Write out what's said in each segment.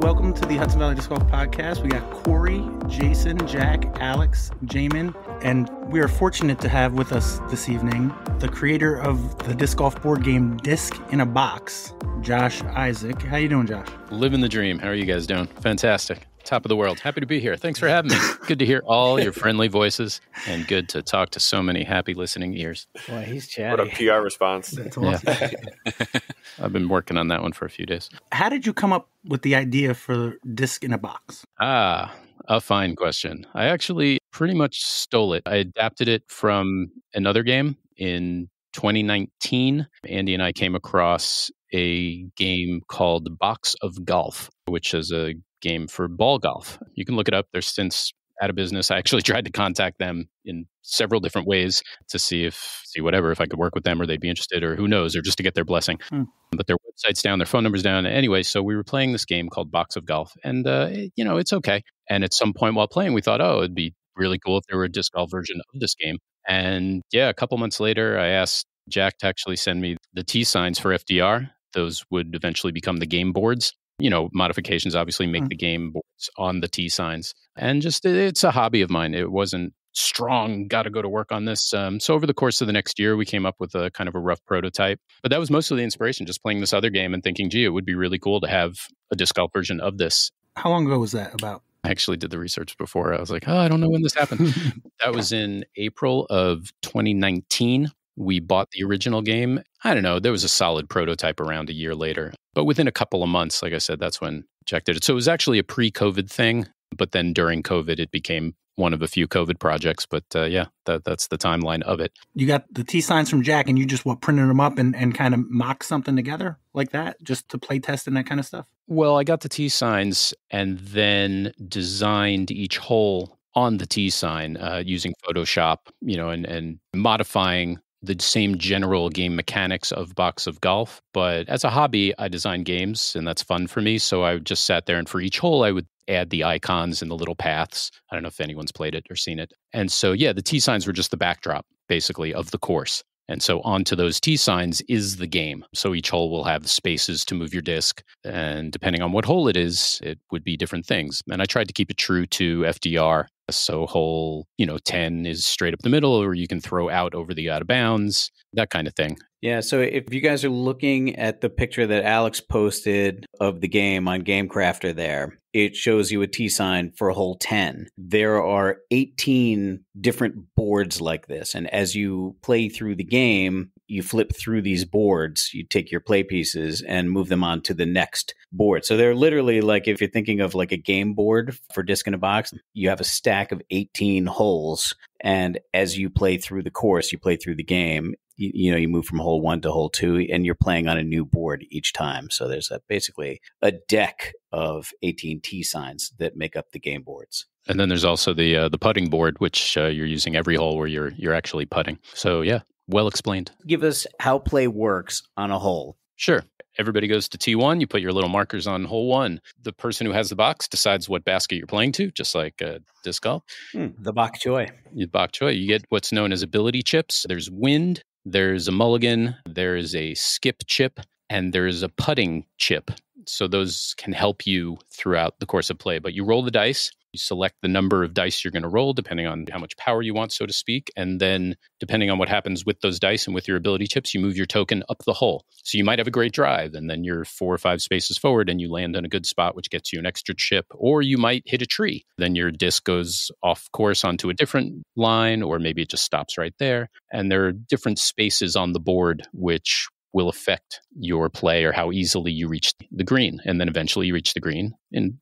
Welcome to the Hudson Valley Disc Golf Podcast. We got Corey, Jason, Jack, Alex, Jaimen, and we are fortunate to have with us this evening the creator of the disc golf board game Disc in a Box, Josh Isaac. How you doing, Josh? Living the dream. How are you guys doing? Fantastic. Top of the world. Happy to be here. Thanks for having me. Good to hear all your friendly voices and good to talk to so many happy listening ears. Boy, he's chatty. What a PR response. That's awesome. Yeah. I've been working on that one for a few days. How did you come up with the idea for Disc in a Box? A fine question. I actually pretty much stole it. I adapted it from another game in 2019. Andy and I came across a game called Box of Golf, which is a game for ball golf. You can look it up. They're since out of business. I actually tried to contact them in several different ways to see if I could work with them or they'd be interested or who knows, or just to get their blessing. But their website's down, their phone number's down. Anyway, so we were playing this game called Box of Golf and, it's okay. And at some point while playing, we thought, it'd be really cool if there were a disc golf version of this game. And a couple months later, I asked Jack to actually send me the T signs for FDR. Those would eventually become the game boards. Modifications obviously make the game boards on the T signs. And just, it's a hobby of mine. It wasn't strong, got to go to work on this. So over the course of the next year, we came up with a kind of a rough prototype. But that was mostly the inspiration, just playing this other game and thinking, gee, it would be really cool to have a disc golf version of this. How long ago was that about? I actually did the research before. I was like, I don't know when this happened. That was in April of 2019. We bought the original game. I don't know. There was a solid prototype around a year later. But within a couple of months, like I said, that's when Jack did it. So it was actually a pre-COVID thing. But then during COVID, it became one of a few COVID projects. But that's the timeline of it. You got the T signs from Jack and you just printed them up and kind of mocked something together like that just to play test and that kind of stuff? Well, I got the T signs and then designed each hole on the T sign using Photoshop, and modifying the same general game mechanics of Box of Golf. But as a hobby, I design games and that's fun for me. So I just sat there and for each hole, I would add the icons and the little paths. I don't know if anyone's played it or seen it. And so, the T signs were just the backdrop basically of the course. And so onto those T signs is the game. So each hole will have spaces to move your disc. And depending on what hole it is, it would be different things. And I tried to keep it true to FDR. So hole, 10 is straight up the middle, or you can throw out over the out of bounds, that kind of thing. Yeah, so if you guys are looking at the picture that Alex posted of the game on GameCrafter there, it shows you a T sign for hole 10. There are 18 different boards like this. And as you play through the game, you flip through these boards, you take your play pieces and move them onto the next board. So they're literally like, if you're thinking of like a game board for Disc in a Box, you have a stack of 18 holes. And as you play through the course, you play through the game, you move from hole 1 to hole 2 and you're playing on a new board each time. So there's basically a deck of 18 T signs that make up the game boards. And then there's also the putting board, which you're using every hole where you're actually putting. So well explained. Give us how play works on a hole. Sure. Everybody goes to T1. You put your little markers on hole 1. The person who has the box decides what basket you're playing to, just like disc golf. The bok choy. Bok choy. You get what's known as ability chips. There's wind, there's a mulligan, there's a skip chip, and there's a putting chip. So those can help you throughout the course of play. But you roll the dice. You select the number of dice you're going to roll, depending on how much power you want, so to speak. And then depending on what happens with those dice and with your ability chips, you move your token up the hole. So you might have a great drive, and then you're 4 or 5 spaces forward, and you land on a good spot, which gets you an extra chip. Or you might hit a tree. Then your disc goes off course onto a different line, or maybe it just stops right there. And there are different spaces on the board which will affect your play or how easily you reach the green. And then eventually you reach the green in,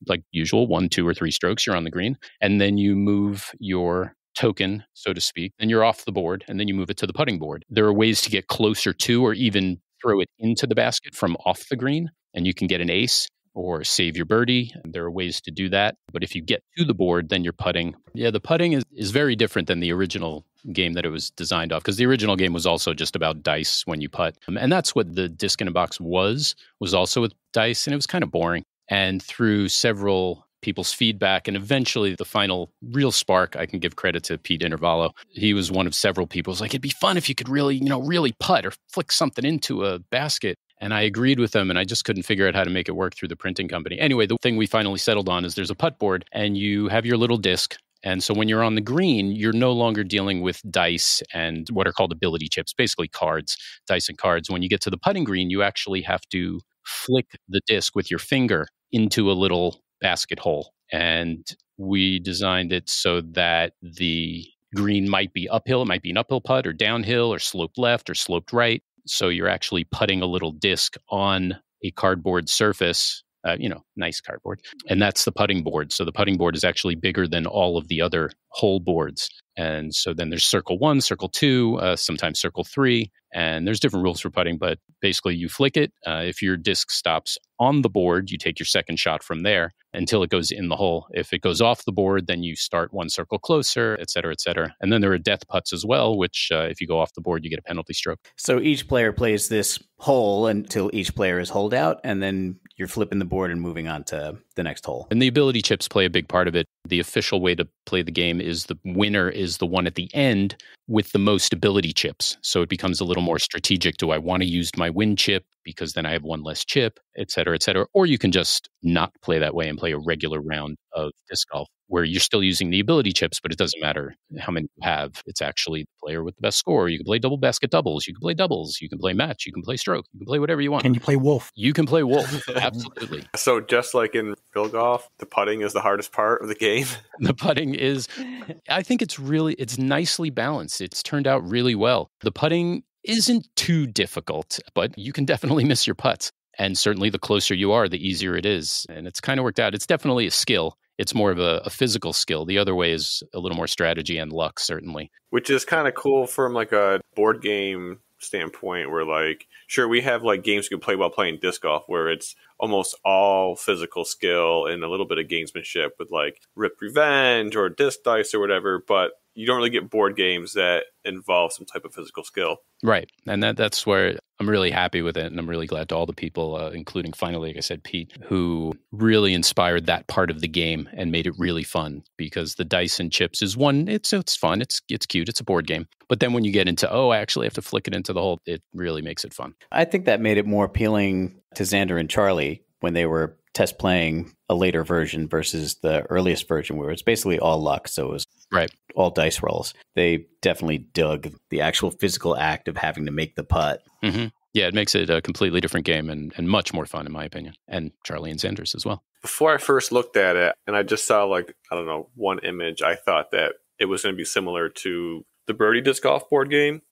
like usual, 1, 2, or 3 strokes, you're on the green. And then you move your token, so to speak, and you're off the board, and then you move it to the putting board. There are ways to get closer to or even throw it into the basket from off the green, and you can get an ace or save your birdie. There are ways to do that. But if you get to the board, then you're putting. Yeah, the putting is very different than the original game that it was designed off, because the original game was also just about dice when you putt. And that's what the Disc in a Box was also with dice, and it was kind of boring. And through several people's feedback, and eventually the final real spark, I can give credit to Pete Intervallo. He was one of several people who's like, it'd be fun if you could really, really putt or flick something into a basket. And I agreed with them, and I just couldn't figure out how to make it work through the printing company. Anyway, the thing we finally settled on is there's a putt board, and you have your little disc. And so when you're on the green, you're no longer dealing with dice and what are called ability chips, basically cards, dice and cards. When you get to the putting green, you actually have to flick the disc with your finger into a little basket hole. And we designed it so that the green might be uphill. It might be an uphill putt or downhill or sloped left or sloped right. So you're actually putting a little disc on a cardboard surface, nice cardboard. And that's the putting board. So the putting board is actually bigger than all of the other hole boards. And so then there's circle 1, circle 2, sometimes circle 3. And there's different rules for putting, but basically you flick it. If your disc stops on the board, you take your second shot from there until it goes in the hole. If it goes off the board, then you start one circle closer, et cetera, et cetera. And then there are death putts as well, which if you go off the board, you get a penalty stroke. So each player plays this hole until each player is holed out, and then you're flipping the board and moving on to the next hole. And the ability chips play a big part of it. The official way to play the game is the winner is the one at the end with the most ability chips. So it becomes a little more strategic. Do I want to use my win chip because then I have one less chip, et cetera, et cetera. Or you can just not play that way and play a regular round of disc golf where you're still using the ability chips, but it doesn't matter how many you have. It's actually the player with the best score. You can play double basket doubles. You can play doubles. You can play match. You can play stroke. You can play whatever you want. Can you play wolf? You can play wolf. Absolutely. So just like in field golf, the putting is the hardest part of the game. The putting is, I think it's nicely balanced. It's turned out really well. The putting isn't too difficult, but you can definitely miss your putts. And certainly the closer you are, the easier it is. And it's kind of worked out. It's definitely a skill. It's more of a physical skill. The other way is a little more strategy and luck, certainly. Which is kind of cool from like a board game standpoint where like, sure, we have like games you can play while playing disc golf where it's almost all physical skill and a little bit of gamesmanship with like Rip Revenge or Disc Dice or whatever, but you don't really get board games that involve some type of physical skill. Right. And that's where I'm really happy with it. And I'm really glad to all the people, including finally, like I said, Pete, who really inspired that part of the game and made it really fun because the dice and chips is one, it's fun. It's cute. It's a board game. But then when you get into, I actually have to flick it into the hole, it really makes it fun. I think that made it more appealing to Xander and Charlie when they were test playing a later version versus the earliest version where it's basically all luck. So it was right, all dice rolls. They definitely dug the actual physical act of having to make the putt. Mm-hmm. Yeah, it makes it a completely different game and much more fun, in my opinion. And Charlie and Xander's as well. Before I first looked at it and I just saw like, I don't know, one image, I thought that it was going to be similar to the Birdie Disc Golf board game.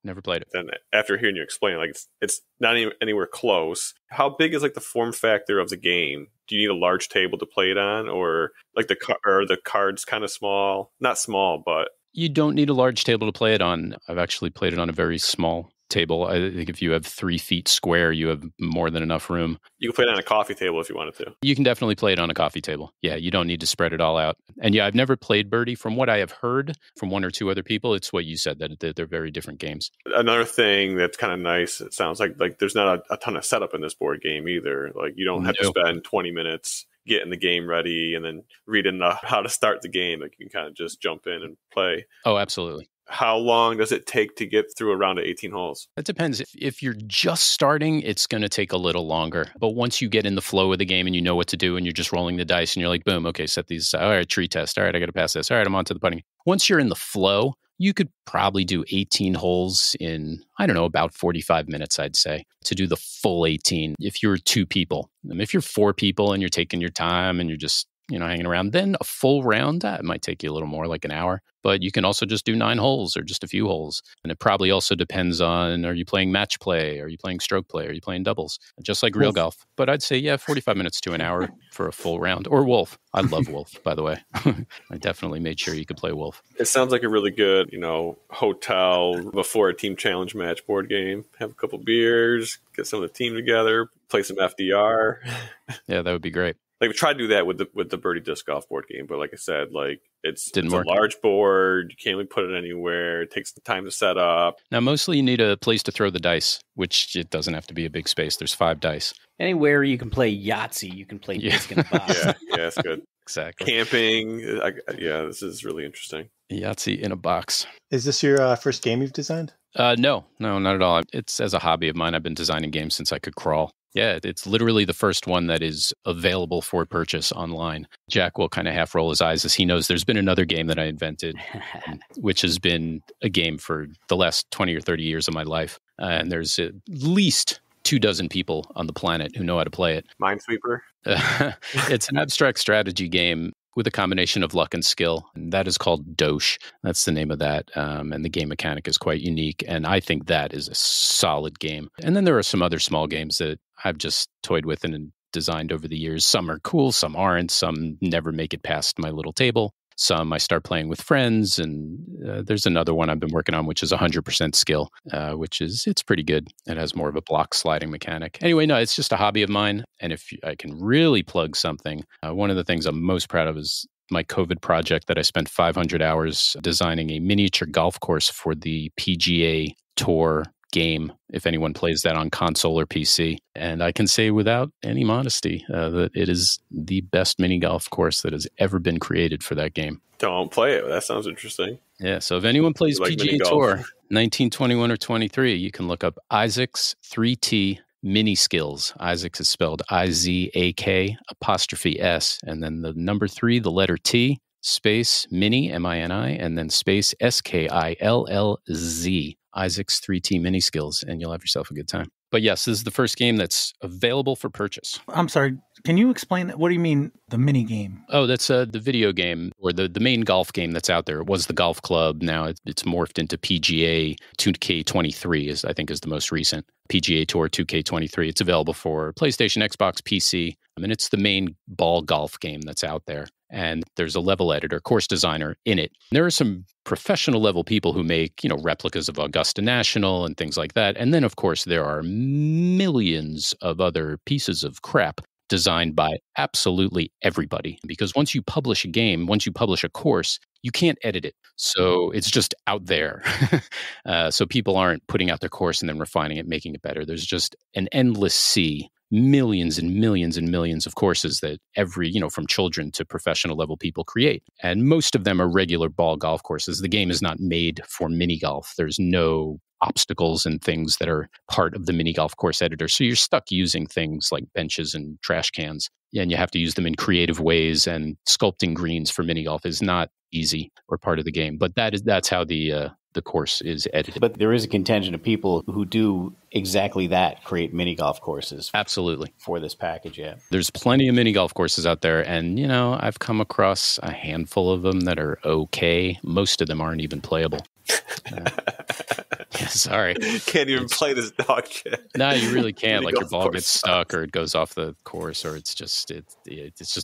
Never played it. Then after hearing you explain, like it's not even anywhere close. How big is like the form factor of the game? Do you need a large table to play it on, or like the cards kind of small? Not small, but you don't need a large table to play it on. I've actually played it on a very small table. I think if you have 3 feet square, you have more than enough room. You can play it on a coffee table if you wanted to. You can definitely play it on a coffee table. Yeah, you don't need to spread it all out. And yeah, I've never played Birdie. From what I have heard from one or two other people, it's what you said, that they're very different games. Another thing that's kind of nice, it sounds like there's not a ton of setup in this board game either. Like you don't have to spend 20 minutes getting the game ready and then reading how to start the game. Like you can kind of just jump in and play. Oh, absolutely. How long does it take to get through a round of 18 holes? It depends. If you're just starting, it's going to take a little longer. But once you get in the flow of the game and you know what to do and you're just rolling the dice and you're like, boom, okay, set these. All right, tree test. All right, I got to pass this. All right, I'm on to the putting. Once you're in the flow, you could probably do 18 holes in, I don't know, about 45 minutes, I'd say, to do the full 18 if you're 2 people. If you're 4 people and you're taking your time and you're just hanging around, then a full round, it might take you a little more, like an hour. But you can also just do 9 holes or just a few holes. And it probably also depends on, are you playing match play? Are you playing stroke play? Are you playing doubles? Just like real golf. But I'd say, 45 minutes to an hour for a full round. Or Wolf. I love Wolf, by the way. I definitely made sure you could play Wolf. It sounds like a really good, hotel before a team challenge match board game. Have a couple beers, get some of the team together, play some FDR. Yeah, that would be great. Like we tried to do that with the Birdie Disc Golf board game, but like I said, like it's a work. large board. You can't really put it anywhere. It takes the time to set up. Now, mostly you need a place to throw the dice, which it doesn't have to be a big space. There's 5 dice. Anywhere you can play Yahtzee, you can play disc in a box. Yeah, that's good. Exactly. Camping. This is really interesting. Yahtzee in a box. Is this your first game you've designed? No, not at all. It's as a hobby of mine. I've been designing games since I could crawl. Yeah, it's literally the first one that is available for purchase online. Jack will kind of half roll his eyes as he knows there's been another game that I invented, which has been a game for the last 20 or 30 years of my life. And there's at least 24 people on the planet who know how to play it. Minesweeper? It's an abstract strategy game with a combination of luck and skill. And that is called Dosh. That's the name of that. And the game mechanic is quite unique. And I think that is a solid game. And then there are some other small games that I've just toyed with and designed over the years. Some are cool, some aren't. Some never make it past my little table. Some I start playing with friends, and there's another one I've been working on, which is 100% skill, it's pretty good. It has more of a block sliding mechanic. Anyway, no, it's just a hobby of mine. And if I can really plug something, one of the things I'm most proud of is my COVID project that I spent 500 hours designing a miniature golf course for the PGA Tour game, if anyone plays that on console or PC. And I can say without any modesty that it is the best mini golf course that has ever been created for that game. Don't play it. That sounds interesting. Yeah, so if anyone plays like PGA Tour 1921 or 23, you can look up Isaac's 3T Mini Skills. Isaac is spelled IZAK''S, and then the number 3, the letter T, space mini, MINI, and then space SKILLZ. Isaac's 3T Mini Skills, and you'll have yourself a good time. But yes, this is the first game that's available for purchase. I'm sorry. Can you explain that? What do you mean, the mini game? Oh, that's the video game, or the main golf game that's out there. It was the Golf Club. Now it's morphed into PGA 2K23, I think is the most recent. PGA Tour 2K23. It's available for PlayStation, Xbox, PC. I mean, it's the main ball golf game that's out there. And there's a level editor, course designer in it. There are some professional level people who make, replicas of Augusta National and things like that. And then, of course, there are millions of other pieces of crap designed by absolutely everybody. Because once you publish a game, once you publish a course, you can't edit it. So it's just out there. So people aren't putting out their course and then refining it, making it better. There's just an endless sea, millions and millions and millions of courses that every, from children to professional level people create. And most of them are regular ball golf courses. The game is not made for mini golf. There's no obstacles and things that are part of the mini golf course editor. So you're stuck using things like benches and trash cans, and you have to use them in creative ways. And sculpting greens for mini golf is not easy or part of the game. But that's how the course is edited. But there is a contingent of people who do exactly that, create mini golf courses. Absolutely. For this package, yeah. There's plenty of mini golf courses out there. And, I've come across a handful of them that are okay. Most of them aren't even playable. Sorry. Can't even play this dog shit. No, you really can't. Like your ball gets stuck or it goes off the course, or it's just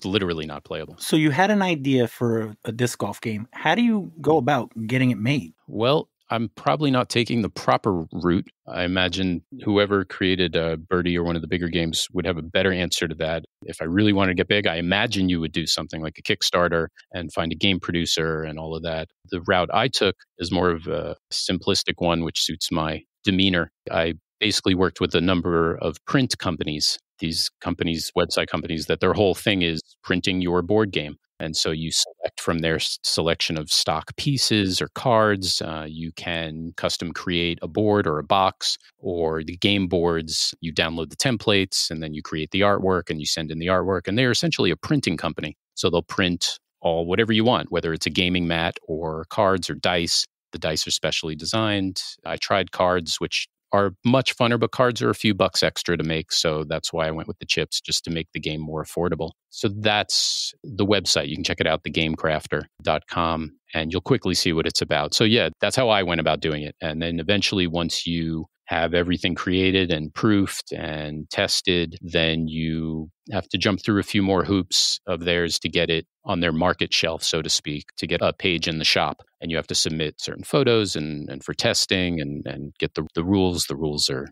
literally not playable. So you had an idea for a disc golf game. How do you go about getting it made? Well, I'm probably not taking the proper route. I imagine whoever created Birdie or one of the bigger games would have a better answer to that. If I really wanted to get big, I imagine you would do something like a Kickstarter and find a game producer and all of that. The route I took is more of a simplistic one, which suits my demeanor. I basically worked with a number of print companies, these companies, website companies, that their whole thing is printing your board game. And so you select from their selection of stock pieces or cards. You can custom create a board or a box, or the game boards. You download the templates and then you create the artwork and you send in the artwork. And they're essentially a printing company. So they'll print whatever you want, whether it's a gaming mat or cards or dice. The dice are specially designed. I tried cards, which are much funner, but cards are a few bucks extra to make. So that's why I went with the chips, just to make the game more affordable. So that's the website. You can check it out, thegamecrafter.com, and you'll quickly see what it's about. So yeah, that's how I went about doing it. And then eventually, once you have everything created and proofed and tested, then you have to jump through a few more hoops of theirs to get it on their market shelf, so to speak, to get a page in the shop. And you have to submit certain photos and for testing and get the rules. The rules are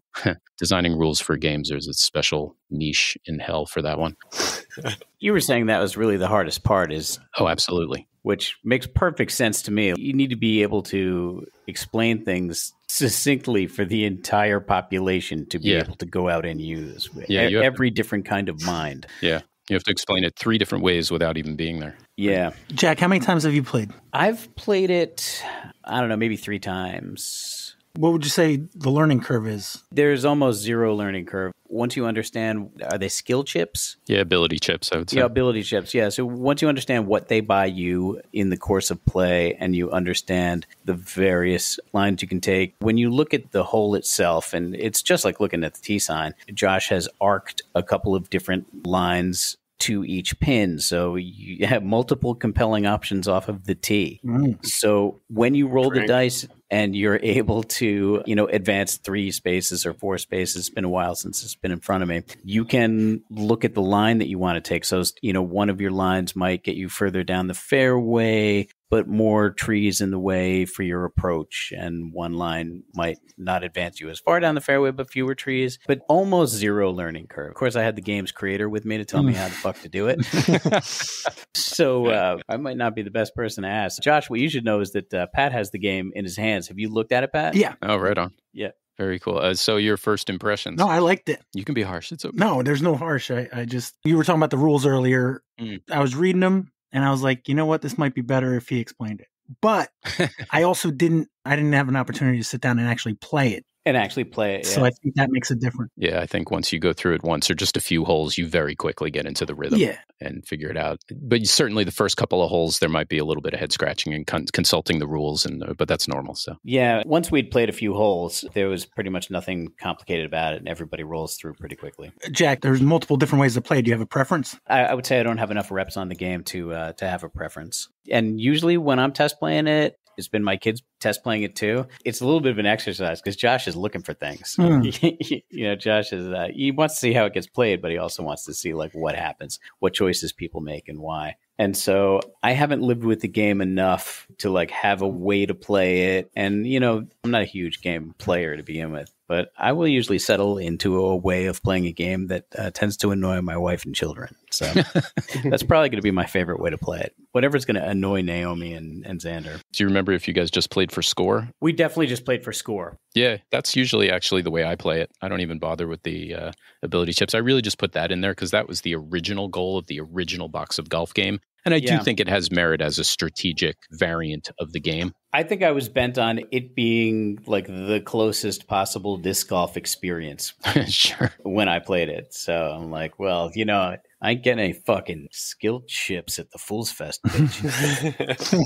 designing rules for games. There's a special niche in hell for that one. You were saying that was really the hardest part is... Oh, absolutely. Which makes perfect sense to me. You need to be able to explain things succinctly for the entire population to be able to go out and use. Yeah, every different kind of mind. Yeah. You have to explain it 3 different ways without even being there. Yeah. Jack, how many times have you played? I've played it, I don't know, maybe 3 times. What would you say the learning curve is? There's almost zero learning curve. Once you understand, are they skill chips? Yeah, ability chips, I would say. Yeah, ability chips. Yeah. So once you understand what they buy you in the course of play and you understand the various lines you can take, when you look at the hole itself, and it's just like looking at the T sign, Josh has arced a couple of different lines to each pin. So you have multiple compelling options off of the tee. So when you roll the dice and you're able to, advance 3 spaces or 4 spaces, it's been a while since it's been in front of me, you can look at the line that you want to take. So, one of your lines might get you further down the fairway, but more trees in the way for your approach. And one line might not advance you as far down the fairway, but fewer trees, but almost zero learning curve. Of course, I had the game's creator with me to tell me how the fuck to do it. So I might not be the best person to ask. Josh, what you should know is that Pat has the game in his hands. Have you looked at it, Pat? Yeah. Oh, right on. Yeah. Very cool. So your first impressions? No, I liked it. You can be harsh. It's okay. No, there's no harsh. I just, you were talking about the rules earlier. I was reading them and I was like, you know what? This might be better if he explained it. But I also didn't have an opportunity to sit down and actually play it. Yeah. So I think that makes a difference. Yeah, I think once you go through it once or just a few holes, you very quickly get into the rhythm and figure it out. But certainly the first couple of holes, there might be a little bit of head scratching and consulting the rules, but that's normal. So yeah, once we'd played a few holes, there was pretty much nothing complicated about it, and everybody rolls through pretty quickly. Jack, there's multiple different ways to play. Do you have a preference? I would say I don't have enough reps on the game to have a preference. And usually when I'm test playing it, it's been my kids test playing it too. It's a little bit of an exercise because Josh is looking for things. Josh is he wants to see how it gets played, but he also wants to see like what happens, what choices people make, and why. And so I haven't lived with the game enough to like have a way to play it. And I'm not a huge game player to begin with, but I will usually settle into a way of playing a game that tends to annoy my wife and children. So that's probably going to be my favorite way to play it. Whatever's going to annoy Naomi and Xander. Do you remember if you guys just played for score? We definitely just played for score. Yeah, that's usually actually the way I play it. I don't even bother with the ability chips. I really just put that in there because that was the original goal of the original Box of Golf game. And I do think it has merit as a strategic variant of the game. I think I was bent on it being like the closest possible disc golf experience Sure. when I played it. So I'm like, well, I ain't getting any fucking skill chips at the Fool's Fest, bitch.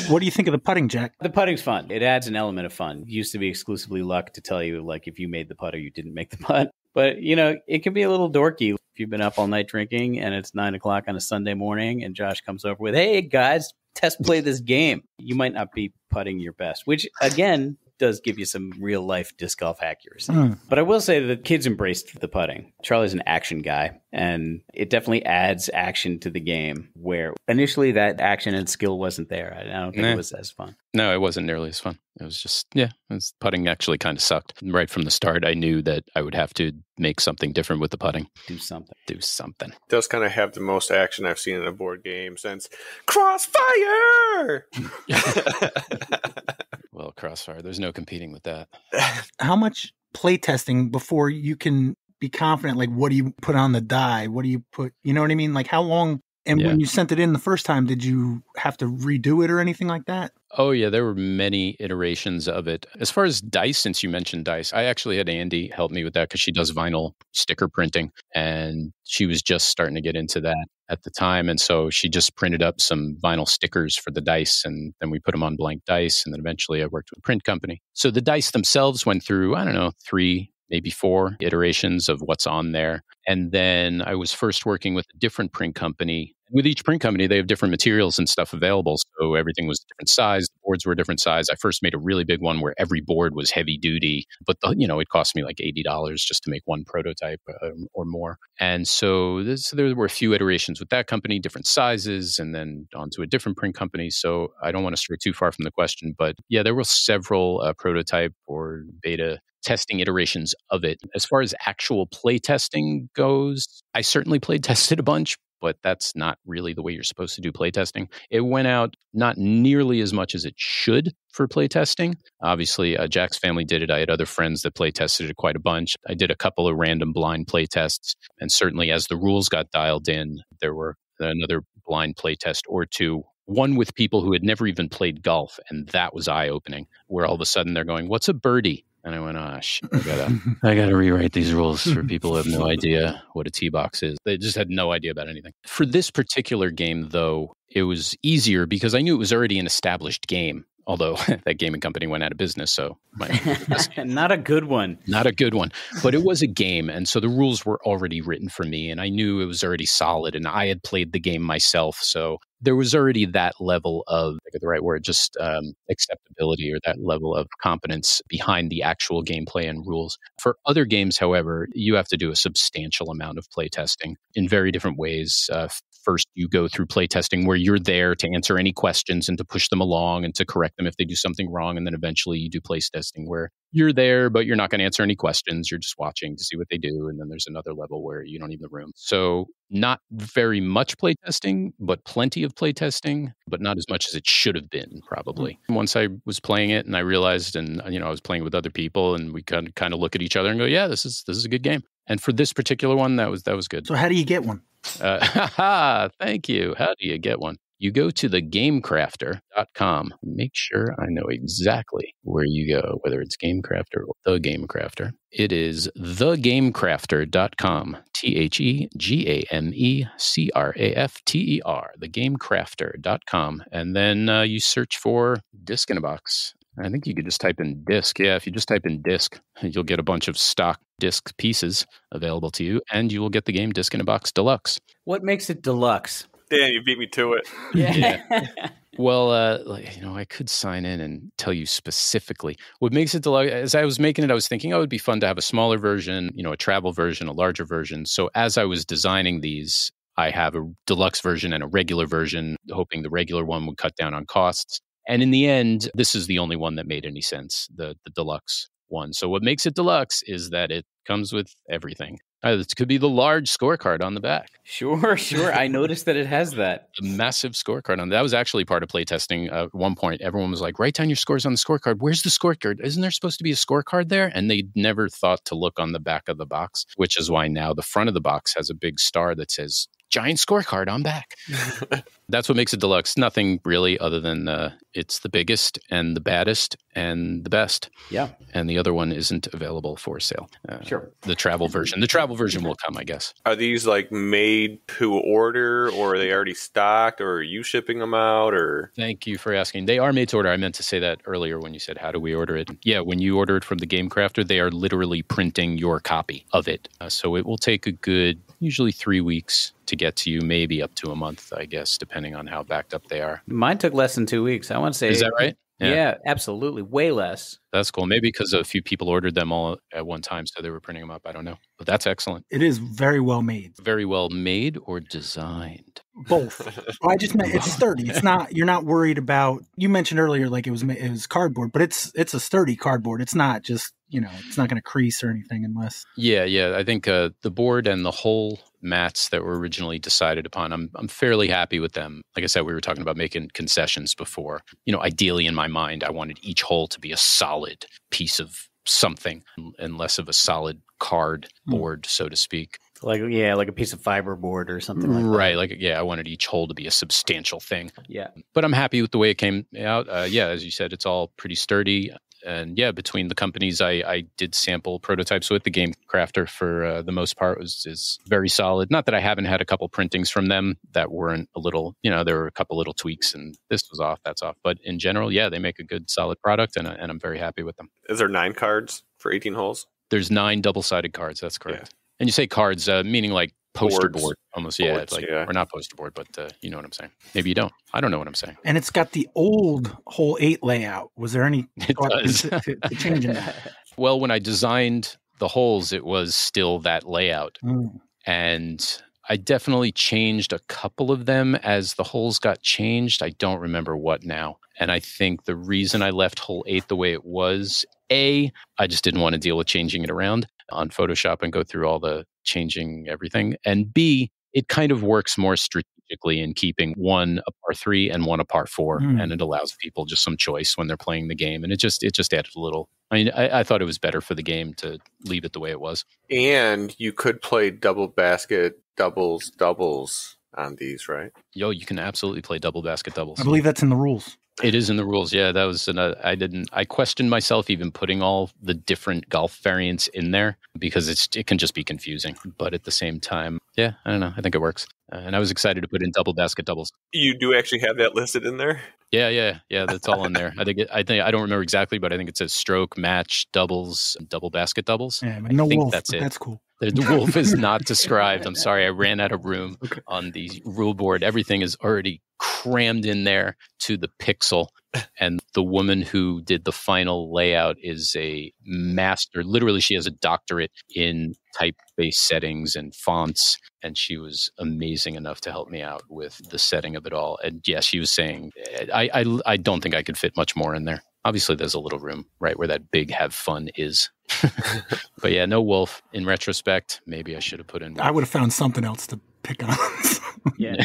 What do you think of the putting, Jack? The putting's fun. It adds an element of fun. It used to be exclusively luck to tell you, like, if you made the putt or you didn't make the putt. But, it can be a little dorky if you've been up all night drinking and it's 9:00 on a Sunday morning and Josh comes over with, hey, guys, test play this game. You might not be putting your best, which, again, does give you some real life disc golf accuracy. But I will say that the kids embraced the putting. Charlie's an action guy, and it definitely adds action to the game where initially that action and skill wasn't there. I don't think it was as fun. No, it wasn't nearly as fun. It was just, putting actually kind of sucked. Right from the start, I knew that I would have to make something different with the putting. Do something. It does kind of have the most action I've seen in a board game since Crossfire! Well, Crossfire, there's no competing with that. How much play testing before you can be confident? Like, what do you put on the die? What do you put, you know what I mean? Like, how long? And when you sent it in the first time, did you have to redo it or anything like that? Oh, yeah, there were many iterations of it. As far as dice, since you mentioned dice, I actually had Andy help me with that because she does vinyl sticker printing, and she was just starting to get into that at the time. And so she just printed up some vinyl stickers for the dice, and then we put them on blank dice. And then eventually I worked with a print company. So the dice themselves went through, 3, maybe 4 iterations of what's on there. And then I was first working with a different print company. With each print company, they have different materials and stuff available. So everything was a different size. The boards were a different size. I first made a really big one where every board was heavy duty, but it cost me like $80 just to make one prototype or more. And so there were a few iterations with that company, different sizes, and then onto a different print company. So I don't want to stray too far from the question, but yeah, there were several prototype or beta testing iterations of it. As far as actual play testing goes, I certainly play tested a bunch, but that's not really the way you're supposed to do play testing. It went out not nearly as much as it should for play testing. Obviously, Jack's family did it. I had other friends that play tested it quite a bunch. I did a couple of random blind play tests. And certainly as the rules got dialed in, there were another blind play test or two One with people who had never even played golf, and that was eye-opening, where all of a sudden they're going, "What's a birdie?" And I went, "Oh, shit, I gotta rewrite these rules for people who have no idea what a tee box is." They just had no idea about anything. For this particular game, though, it was easier because I knew it was already an established game. Although that gaming company went out of business, so not a good one. Not a good one. But it was a game, and so the rules were already written for me, and I knew it was already solid, and I had played the game myself, so there was already that level of, I get the right word, just acceptability or that level of competence behind the actual gameplay and rules. For other games, however, you have to do a substantial amount of playtesting in very different ways. First, you go through playtesting where you're there to answer any questions and to push them along and to correct them if they do something wrong. And then eventually you do playtesting where you're there, but you're not going to answer any questions. You're just watching to see what they do. And then there's another level where you don't even have the room. So not very much playtesting, but plenty of playtesting, but not as much as it should have been, probably. Once I was playing it and I realized, and I was playing with other people and we kind of look at each other and go, yeah, this is a good game. And for this particular one, that was good. So how do you get one? Thank you. How do you get one? You go to thegamecrafter.com. Make sure I know exactly where you go, whether it's Gamecrafter or The Gamecrafter. It is thegamecrafter.com. TheGameCrafter. Thegamecrafter.com. And then you search for Disc in a Box. I think you could just type in disc. Yeah, if you just type in disc, you'll get a bunch of stock disc pieces available to you, and you will get the game Disc in a Box Deluxe. What makes it deluxe? Dan, you beat me to it. Yeah. Well, I could sign in and tell you specifically. What makes it deluxe, as I was making it, I was thinking, it would be fun to have a smaller version, a travel version, a larger version. So as I was designing these, I have a deluxe version and a regular version, hoping the regular one would cut down on costs. And in the end, this is the only one that made any sense, the deluxe one. So what makes it deluxe is that it comes with everything. This could be the large scorecard on the back. Sure. I noticed that it has that. A massive scorecard on that. That was actually part of playtesting. At one point, everyone was like, write down your scores on the scorecard. Where's the scorecard? Isn't there supposed to be a scorecard there? And they never thought to look on the back of the box, which is why now the front of the box has a big star that says, giant scorecard on back. That's what makes it deluxe. Nothing really other than it's the biggest and the baddest and the best. Yeah. And the other one isn't available for sale. Sure. The travel version. The travel version will come, I guess. Are these like made to order, or are they already stocked, or are you shipping them out? Or Thank you for asking. They are made to order. I meant to say that earlier when you said, how do we order it? Yeah, when you order it from the Game Crafter, they are literally printing your copy of it. So it will take a good, usually 3 weeks to get to you, maybe up to a month, I guess, depending on how backed up they are. Mine took less than 2 weeks. I want to say. Is that right? Yeah, absolutely. Way less. That's cool. Maybe because a few people ordered them all at one time, so they were printing them up. I don't know. But that's excellent. It is very well made. Very well made or designed? Both. I just meant it's sturdy. It's not. You're not worried about. You mentioned earlier, like it was cardboard, but it's a sturdy cardboard. It's not just it's not going to crease or anything unless. Yeah. I think the board and the whole mats that were originally decided upon, I'm fairly happy with them. Like I said, we were talking about making concessions before. Ideally in my mind, I wanted each hole to be a solid piece of something and less of a solid card board, so to speak. Like a piece of fiberboard or something like that. Right. I wanted each hole to be a substantial thing. Yeah. But I'm happy with the way it came out. As you said, it's all pretty sturdy. And between the companies I did sample prototypes with, the Game Crafter for the most part is very solid. Not that I haven't had a couple printings from them that weren't a little, there were a couple little tweaks and this was off, that's off. But in general, they make a good solid product and I'm very happy with them. Is there 9 cards for 18 holes? There's 9 double-sided cards, that's correct. Yeah. And you say cards, meaning like poster board almost. Boards, or not poster board, but you know what I'm saying. Maybe you don't. I don't know what I'm saying. And it's got the old hole 8 layout. Was there any thought to changing that? Well, when I designed the holes, it was still that layout. And I definitely changed a couple of them as the holes got changed. I don't remember what now. And I think the reason I left hole 8 the way it was, I just didn't want to deal with changing it around on Photoshop and go through all the changing everything. And B, it kind of works more strategically in keeping one a par 3 and one a par 4. And it allows people just some choice when they're playing the game. And it just added a little. I mean, I thought it was better for the game to leave it the way it was. And you could play double basket, doubles on these, right? Yo, you can absolutely play double basket doubles. I believe that's in the rules. It is in the rules. Yeah, that was. I questioned myself even putting all the different golf variants in there because it can just be confusing. But at the same time, yeah, I don't know. I think it works. And I was excited to put in double basket doubles. You do actually have that listed in there? Yeah. That's all in there. I think I don't remember exactly, but I think it says stroke, match, doubles, double basket doubles. Yeah, but no I think wolf. that's it. That's cool. The wolf is not described. I'm sorry, I ran out of room on the rule board. Everything is already crammed in there to the pixel. And the woman who did the final layout is a master. Literally, she has a doctorate in type-based settings and fonts. And she was amazing enough to help me out with the setting of it all. And yeah, she was saying, I don't think I could fit much more in there. Obviously, there's a little room right where that big have fun is. But yeah, no wolf. In retrospect, maybe I should have put in wolf. I would have found something else to pick on. Yeah.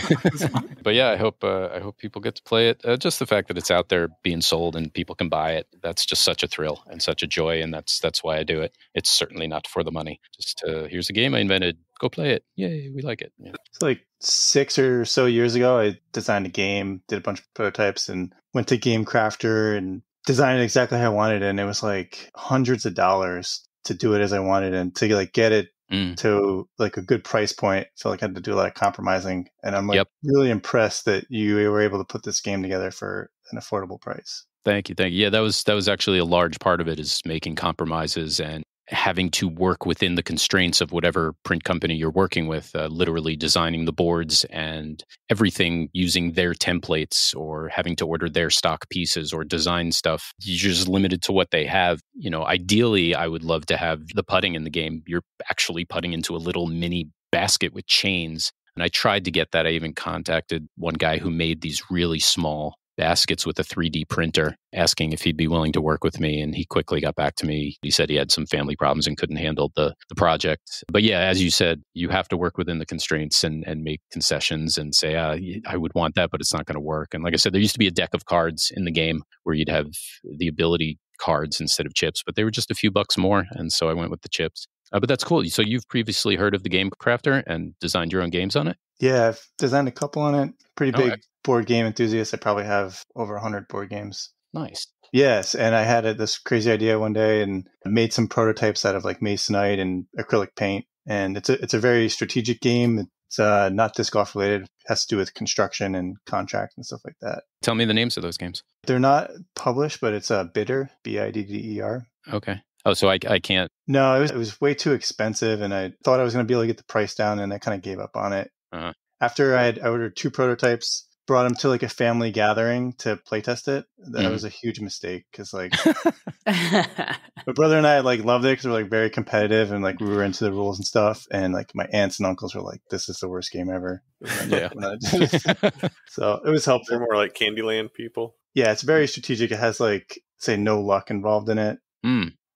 But yeah, I hope people get to play it. Just the fact that it's out there being sold and people can buy it, that's just such a thrill and such a joy, and that's why I do it. It's certainly not for the money. Just here's a game I invented. Go play it. Yay, we like it. Yeah. It's like 6 or so years ago, I designed a game, did a bunch of prototypes, and went to Game Crafter and designed it exactly how I wanted it. And it was like hundreds of dollars to do it as I wanted, and to like get it to like a good price point. I felt like I had to do a lot of compromising, and I'm like really impressed that you were able to put this game together for an affordable price. Thank you. Yeah, that was actually a large part of it, is making compromises and having to work within the constraints of whatever print company you're working with, literally designing the boards and everything using their templates, or having to order their stock pieces or design stuff. You're just limited to what they have. Ideally, I would love to have the putting in the game. You're actually putting into a little mini basket with chains. And I tried to get that. I even contacted one guy who made these really small baskets with a 3D printer, asking if he'd be willing to work with me. And he quickly got back to me. He said he had some family problems and couldn't handle the project. But yeah, as you said, you have to work within the constraints and make concessions and say, I would want that, but it's not going to work. And like I said, there used to be a deck of cards in the game where you'd have the ability cards instead of chips, but they were just a few bucks more. And so I went with the chips. But that's cool. So you've previously heard of the Game Crafter and designed your own games on it? Yeah, I've designed a couple on it. Pretty big board game enthusiast. I probably have over 100 board games. Nice. Yes, and I had this crazy idea one day and made some prototypes out of like masonite and acrylic paint. And it's a very strategic game. It's not disc golf related. It has to do with construction and contract and stuff like that. Tell me the names of those games. They're not published, but it's Bidder, Bidder. Okay. Oh, so I can't. No, it was way too expensive, and I thought I was going to be able to get the price down, and I kind of gave up on it. Uh-huh. After I ordered 2 prototypes, brought them to like a family gathering to play test it. That was a huge mistake, because like my brother and I like loved it because we're like very competitive and like we were into the rules and stuff. And like my aunts and uncles were like, "This is the worst game ever." Yeah. So it was helpful. They're more like Candyland people. Yeah, it's very strategic. It has like, say, no luck involved in it.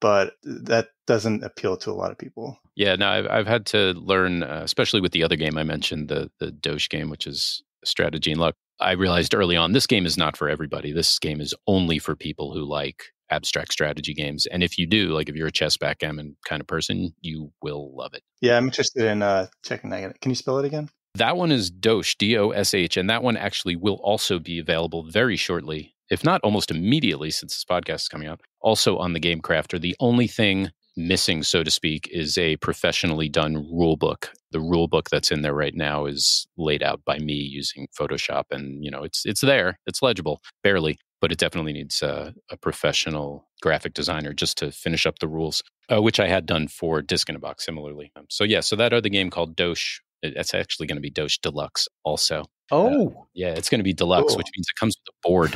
But that doesn't appeal to a lot of people. Yeah, no, I've had to learn, especially with the other game I mentioned, the Doge game, which is strategy and luck. I realized early on, this game is not for everybody. This game is only for people who like abstract strategy games. And if you do, like if you're a chess backgammon kind of person, you will love it. Yeah, I'm interested in checking that. Can you spell it again? That one is Dosh, Dosh, and that one actually will also be available very shortly, if not almost immediately, since this podcast is coming out, also on the Game Crafter. The only thing missing, so to speak, is a professionally done rule book. The rule book that's in there right now is laid out by me using Photoshop, and it's there, it's legible, barely, but it definitely needs a professional graphic designer just to finish up the rules, which I had done for Disc in a Box similarly. So that other game called Dosh, it's actually going to be Dosh Deluxe also. Oh. Yeah, it's going to be deluxe, Cool. which means it comes with a board.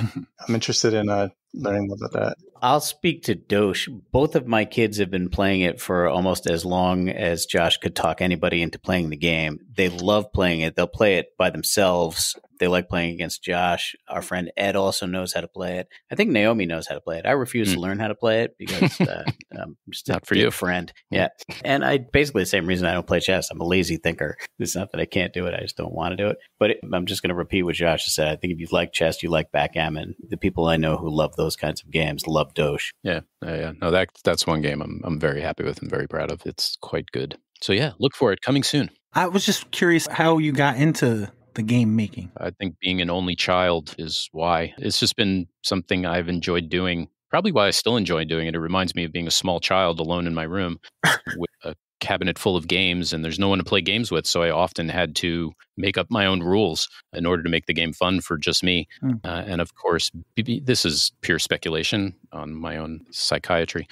I'm interested in learning more about that. I'll speak to Dosh. Both of my kids have been playing it for almost as long as Josh could talk anybody into playing the game. They love playing it. They'll play it by themselves. They like playing against Josh. Our friend Ed also knows how to play it. I think Naomi knows how to play it. I refuse to learn how to play it because I'm just Not a for big you. friend. Yeah. And basically the same reason I don't play chess. I'm a lazy thinker. It's not that I can't do it. I just don't want to do it. But I'm just going to repeat what Josh has said. I think if you like chess, you like backgammon. The people I know who love those kinds of games love Dosh. Yeah. No, that's one game I'm very happy with and very proud of. It's quite good. So yeah, look for it coming soon. I was just curious how you got into the game making? I think being an only child is why. It's just been something I've enjoyed doing. Probably why I still enjoy doing it. It reminds me of being a small child alone in my room with a cabinet full of games, and there's no one to play games with. So I often had to make up my own rules in order to make the game fun for just me. And of course, this is pure speculation on my own psychiatry.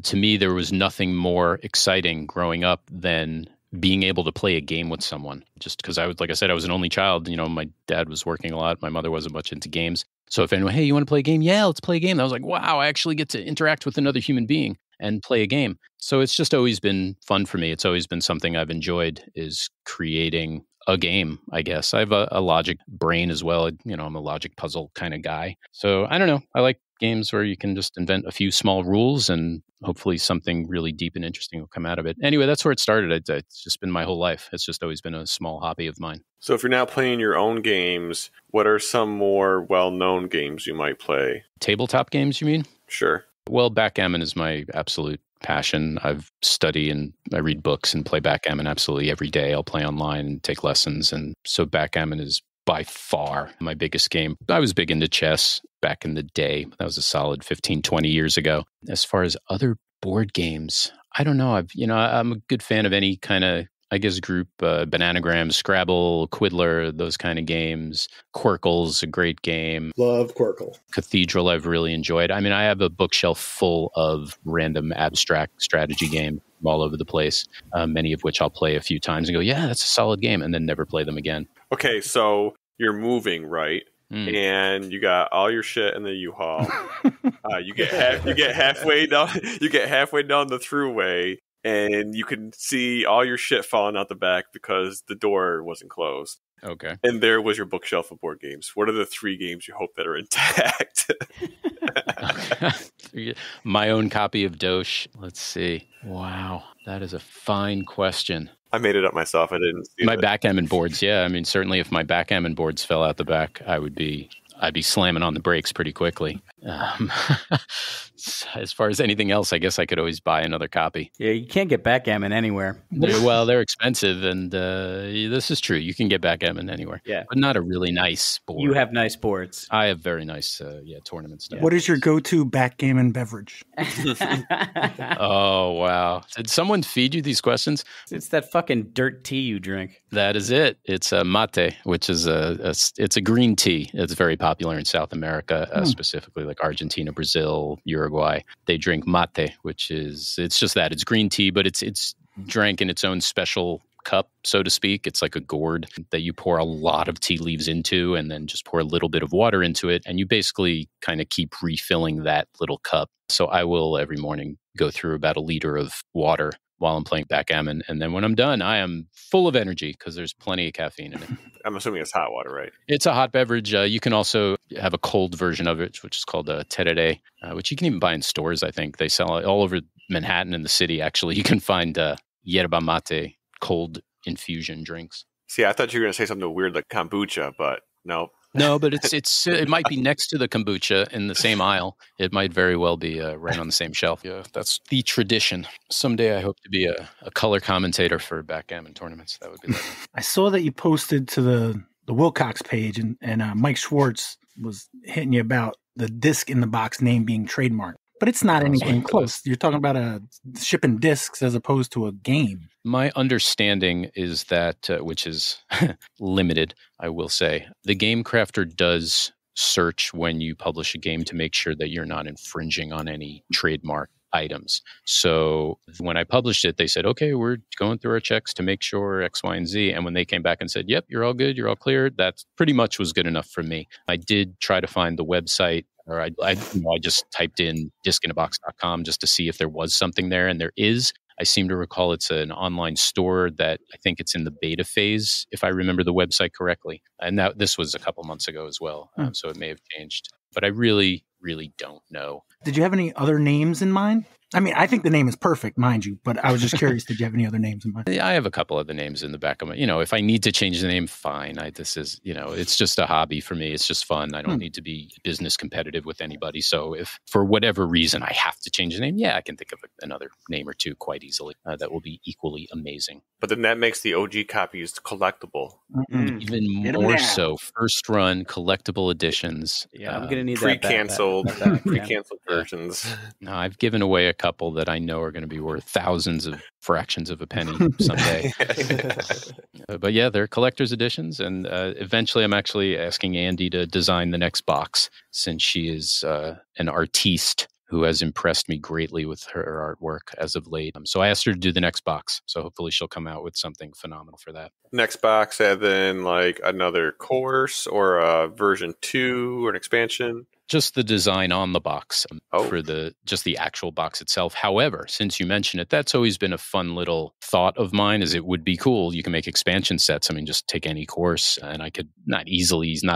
To me, there was nothing more exciting growing up than being able to play a game with someone. Just because I was, like I said, I was an only child. You know, my dad was working a lot. My mother wasn't much into games. So if anyone, hey, you want to play a game? Yeah, let's play a game. I was like, wow, I actually get to interact with another human being and play a game. So it's just always been fun for me. It's always been something I've enjoyed, is creating a game, I guess. I have a logic brain as well. You know, I'm a logic puzzle kind of guy. So I don't know. I like games where you can just invent a few small rules and hopefully something really deep and interesting will come out of it. Anyway, that's where it started. It's just been my whole life. It's just always been a small hobby of mine. So if you're now playing your own games, what are some more well-known games you might play? Tabletop games, you mean? Sure. Well, backgammon is my absolute passion. I've studied and I read books and play backgammon absolutely every day. I'll play online and take lessons. And so backgammon is by far my biggest game. I was big into chess back in the day. That was a solid 15, 20 years ago. As far as other board games, I don't know. I'm a good fan of any kind of, I guess, group, Bananagram, Scrabble, Quiddler, those kind of games. Quirkle's a great game. Love Quirkle. Cathedral I've really enjoyed. I mean, I have a bookshelf full of random abstract strategy games all over the place, many of which I'll play a few times and go, yeah, that's a solid game, and then never play them again. Okay, so you're moving, right? And you got all your shit in the U-Haul. You get halfway down the throughway, and you can see all your shit falling out the back because the door wasn't closed. Okay. And there was your bookshelf of board games. What are the 3 games you hope that are intact? My own copy of Dosh. Let's see. Wow, that is a fine question. I made it up myself. I didn't see my backgammon boards. Yeah, I mean, certainly if my backgammon boards fell out the back, I'd be slamming on the brakes pretty quickly. As far as anything else, I guess I could always buy another copy. Yeah, you can't get backgammon anywhere. Well, they're expensive, and this is true. You can get backgammon anywhere. Yeah, but not a really nice board. You have nice boards. I have very nice, tournament stuff. What is your go-to backgammon beverage? Oh, wow. Did someone feed you these questions? It's that fucking dirt tea you drink. That is it. It's a mate, which is it's a green tea. It's very popular in South America, specifically like Argentina, Brazil, Uruguay. They drink mate, which is, it's just that. It's green tea, but it's drank in its own special cup, so to speak. It's like a gourd that you pour a lot of tea leaves into and then just pour a little bit of water into it. And you basically kind of keep refilling that little cup. So I will every morning go through about 1 liter of water while I'm playing backgammon. And then when I'm done, I am full of energy because there's plenty of caffeine in it. I'm assuming it's hot water, right? It's a hot beverage. You can also have a cold version of it, which is called a tereré, which you can even buy in stores, I think. They sell it all over Manhattan and the city, actually. You can find yerba mate, cold infusion drinks. See, I thought you were going to say something weird like kombucha, but no. No, but it might be next to the kombucha in the same aisle. It might very well be right on the same shelf. Yeah, that's the tradition. Someday I hope to be a color commentator for backgammon tournaments. That would be lovely. I saw that you posted to the Wilcox page, and Mike Schwartz was hitting you about the disc in the box name being trademarked. But it's not anything close. You're talking about shipping discs as opposed to a game. My understanding is that, which is limited, I will say, the game crafter does search when you publish a game to make sure that you're not infringing on any trademark items. So when I published it, they said, okay, we're going through our checks to make sure X, Y, and Z. And when they came back and said, yep, you're all good, you're all clear, that pretty much was good enough for me. I did try to find the website, or I just typed in discinabox.com just to see if there was something there, and there is. I seem to recall it's an online store that I think it's in the beta phase, if I remember the website correctly. And this was a couple months ago as well, so it may have changed. But I really, really don't know. Did you have any other names in mind? I mean, I think the name is perfect, mind you, but I was just curious, did you have any other names in mind? Yeah, I have a couple other names in the back of my, if I need to change the name, fine. This is, it's just a hobby for me. It's just fun. I don't need to be business competitive with anybody. So if for whatever reason I have to change the name, yeah, I can think of another name or two quite easily that will be equally amazing. But then that makes the OG copies collectible. Even more so, first run collectible editions. Yeah, I'm gonna need pre-canceled versions. No, I've given away a couple that I know are going to be worth thousands of fractions of a penny someday. But yeah, they're collector's editions, and eventually I'm actually asking Andy to design the next box, since she is an artiste who has impressed me greatly with her artwork as of late. So I asked her to do the next box. So hopefully she'll come out with something phenomenal for that. Next box, and then like another course or a version 2 or an expansion? Just the design on the box for just the actual box itself. However, since you mentioned it, that's always been a fun little thought of mine, is it would be cool. You can make expansion sets. I mean, just take any course and I could not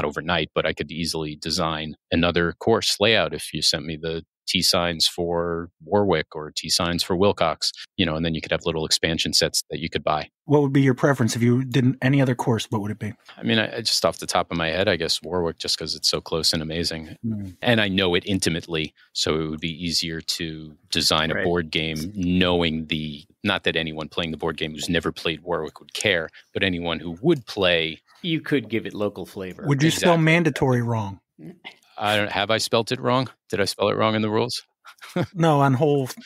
overnight, but I could easily design another course layout if you sent me the T-signs for Warwick or T-signs for Wilcox, and then you could have little expansion sets that you could buy. What would be your preference if you did any other course? What would it be? I mean, I just off the top of my head, I guess Warwick, just because it's so close and amazing. And I know it intimately, so it would be easier to design a board game knowing not that anyone playing the board game who's never played Warwick would care, but anyone who would play. You could give it local flavor. Would you spell mandatory wrong? Have I spelt it wrong? Did I spell it wrong in the rules? No,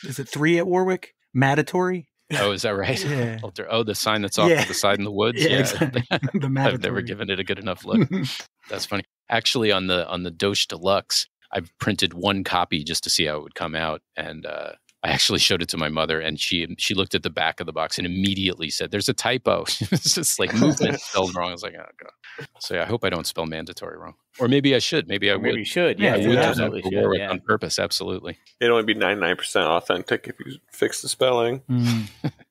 is it 3 at Warwick? Mandatory? Oh, is that right? Yeah. The sign that's off to the side in the woods? Yeah. Exactly. I've never given it a good enough look. That's funny. Actually, on the Doge Deluxe, I've printed one copy just to see how it would come out. And I actually showed it to my mother, and she looked at the back of the box and immediately said, "There's a typo." It's just like movement spelled wrong. I was like, "Oh god." So yeah, I hope I don't spell mandatory wrong, or maybe I should. Maybe I would. Maybe you should. Yeah, I would absolutely do that on purpose. Absolutely. It'd only be 99% authentic if you fix the spelling.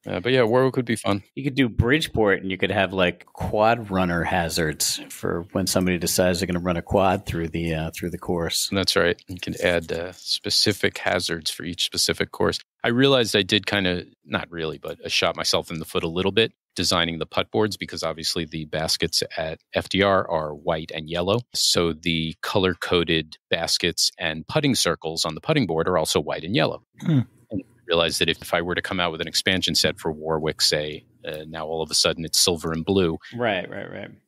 But yeah, Warwick would be fun. You could do Bridgeport, and you could have like quad runner hazards for when somebody decides they're going to run a quad through the course. That's right. You can add specific hazards for each specific course. I realized I did kind of, not really, but I shot myself in the foot a little bit designing the putt boards, because obviously the baskets at FDR are white and yellow. So the color-coded baskets and putting circles on the putting board are also white and yellow. And I realized that if I were to come out with an expansion set for Warwick, say, now all of a sudden it's silver and blue. Right.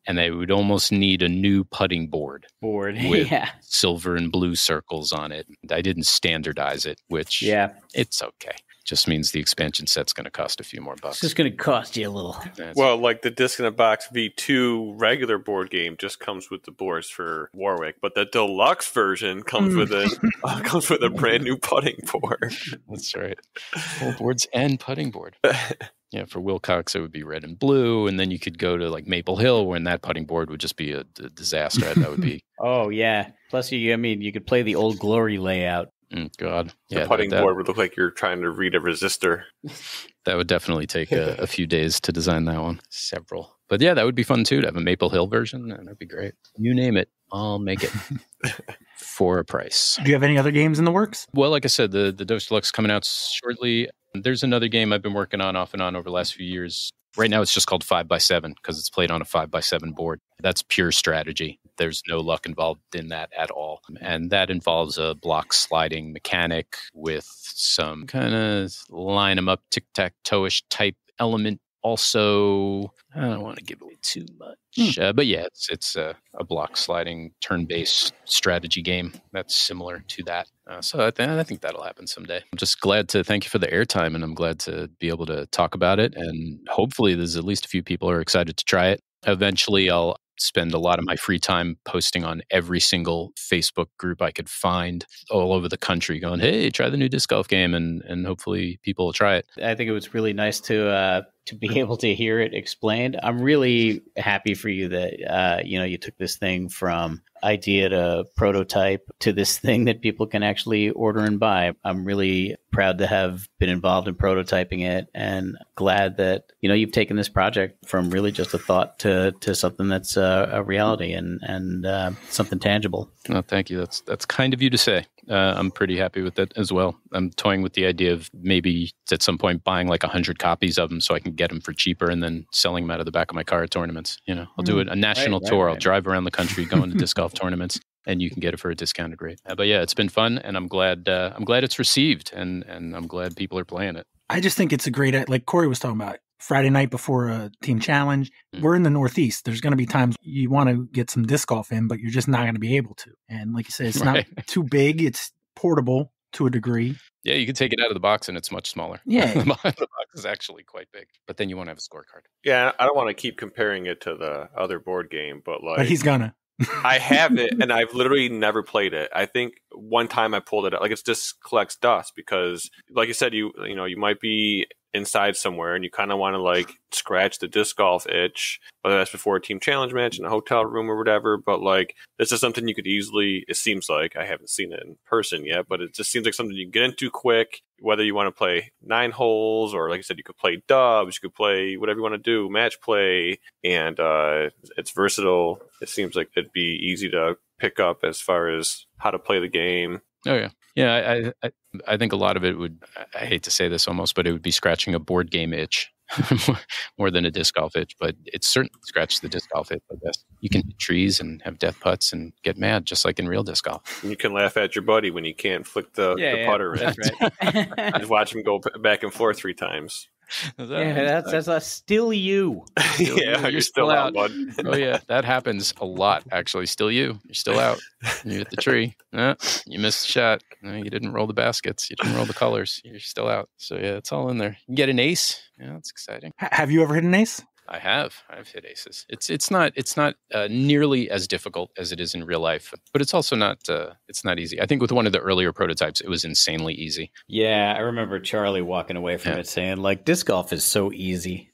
And they would almost need a new putting board with silver and blue circles on it. I didn't standardize it, which it's okay. Just means the expansion set's going to cost a few more bucks. It's just going to cost you a little. Well, like the Disc in a Box V2 regular board game just comes with the boards for Warwick, but the deluxe version comes with a brand new putting board. That's right. Full boards and putting board. Yeah, for Wilcox, it would be red and blue, and then you could go to like Maple Hill, when that putting board would just be a disaster. That would be. Oh yeah. Plus, you could play the Old Glory layout. God, the putting board would look like you're trying to read a resistor. That would definitely take a few days to design that one. Several, but yeah, that would be fun too to have a Maple Hill version. That'd be great. You name it, I'll make it for a price. Do you have any other games in the works? Well, like I said, the Dose Deluxe coming out shortly. There's another game I've been working on off and on over the last few years. Right now, it's just called 5x7 because it's played on a 5x7 board. That's pure strategy. There's no luck involved in that at all. And that involves a block sliding mechanic with some kind of line them up, tic-tac-toe-ish type element. Also, I don't want to give away too much. But yeah, it's a block sliding turn-based strategy game that's similar to that. So I think that'll happen someday. I'm just glad to thank you for the airtime, and I'm glad to be able to talk about it. And hopefully there's at least a few people who are excited to try it. Eventually, I'll spend a lot of my free time posting on every single Facebook group I could find all over the country going, hey, try the new disc golf game, and hopefully people will try it. I think it was really nice to be able to hear it explained. I'm really happy for you that, you took this thing from idea to prototype to this thing that people can actually order and buy. I'm really proud to have been involved in prototyping it, and glad that, you've taken this project from really just a thought to something that's a reality and something tangible. No, thank you. That's kind of you to say. I'm pretty happy with it as well. I'm toying with the idea of maybe at some point buying like 100 copies of them so I can get them for cheaper and then selling them out of the back of my car at tournaments. I'll do a national tour. I'll drive around the country going to disc golf tournaments, and you can get it for a discounted rate. But yeah, it's been fun, and I'm glad it's received, and I'm glad people are playing it. I just think it's a great, like Corey was talking about, Friday night before a team challenge. We're in the Northeast. There's going to be times you want to get some disc golf in, but you're just not going to be able to. And like you said, it's not too big. It's portable to a degree. Yeah, you can take it out of the box and it's much smaller. Yeah. The box is actually quite big, but then you won't have a scorecard. Yeah, I don't want to keep comparing it to the other board game, but But he's gonna. I have it, and I've literally never played it. I think one time I pulled it out. Like, it just collects dust because, like you said, you might be inside somewhere and you kind of want to like scratch the disc golf itch, whether that's before a team challenge match in a hotel room or whatever. But like, this is something you could easily, it seems like, I haven't seen it in person yet, but it just seems like something you can get into quick, whether you want to play 9 holes or, like I said, you could play dubs, you could play whatever you want to do, match play, and it's versatile. It seems like it'd be easy to pick up as far as how to play the game. Oh yeah. Yeah, I think a lot of it would, I hate to say this almost, but it would be scratching a board game itch more than a disc golf itch, but it certainly scratches the disc golf itch, I guess. You can hit trees and have death putts and get mad just like in real disc golf. And you can laugh at your buddy when you can't flick the putter in. That's right. Just watch him go back and forth 3 times. That's a still you. Yeah, you're still out, bud. Oh yeah, that happens a lot actually. Still you're still out. You hit the tree. You missed the shot. You didn't roll the baskets. You didn't roll the colors. You're still out. So yeah, it's all in there. You can get an ace. Yeah, that's exciting. Have you ever hit an ace? I have. I've hit aces. It's not nearly as difficult as it is in real life, but it's also not. It's not easy. I think with one of the earlier prototypes, it was insanely easy. Yeah, I remember Charlie walking away from it saying, like, disc golf is so easy.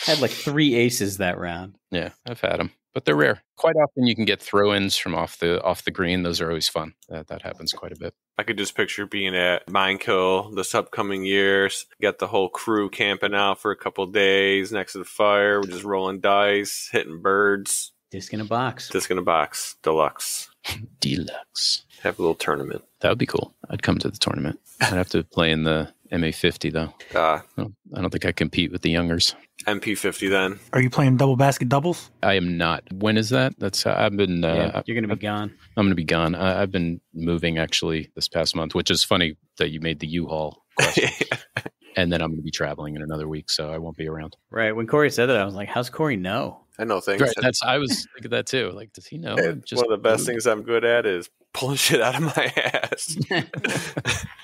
Had like 3 aces that round. Yeah, I've had them, but they're rare. Quite often, you can get throw-ins from off the green. Those are always fun. That happens quite a bit. I could just picture being at Minekill this upcoming year. Got the whole crew camping out for a couple of days next to the fire. We're just rolling dice, hitting birds. Disc in a box. Disc in a box. Deluxe. Deluxe. Have a little tournament. That would be cool. I'd come to the tournament. I'd have to play in the MA50 though. I don't think I compete with the youngers. MP50 then. Are you playing double basket doubles? I am not. When is that? I've been. You're going to be gone. I'm going to be gone. I've been moving actually this past month, which is funny that you made the U-Haul question. And then I'm going to be traveling in another week, so I won't be around. Right. When Corey said that, I was like, how's Corey know? I know things. Right, I was thinking that too. Like, does he know? One of the best things I'm good at is pulling shit out of my ass.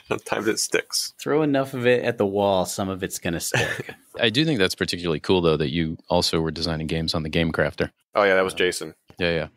Sometimes it sticks. Throw enough of it at the wall, some of it's going to stick. I do think that's particularly cool, though, that you also were designing games on the Game Crafter. Oh, yeah, that was Jason. Yeah.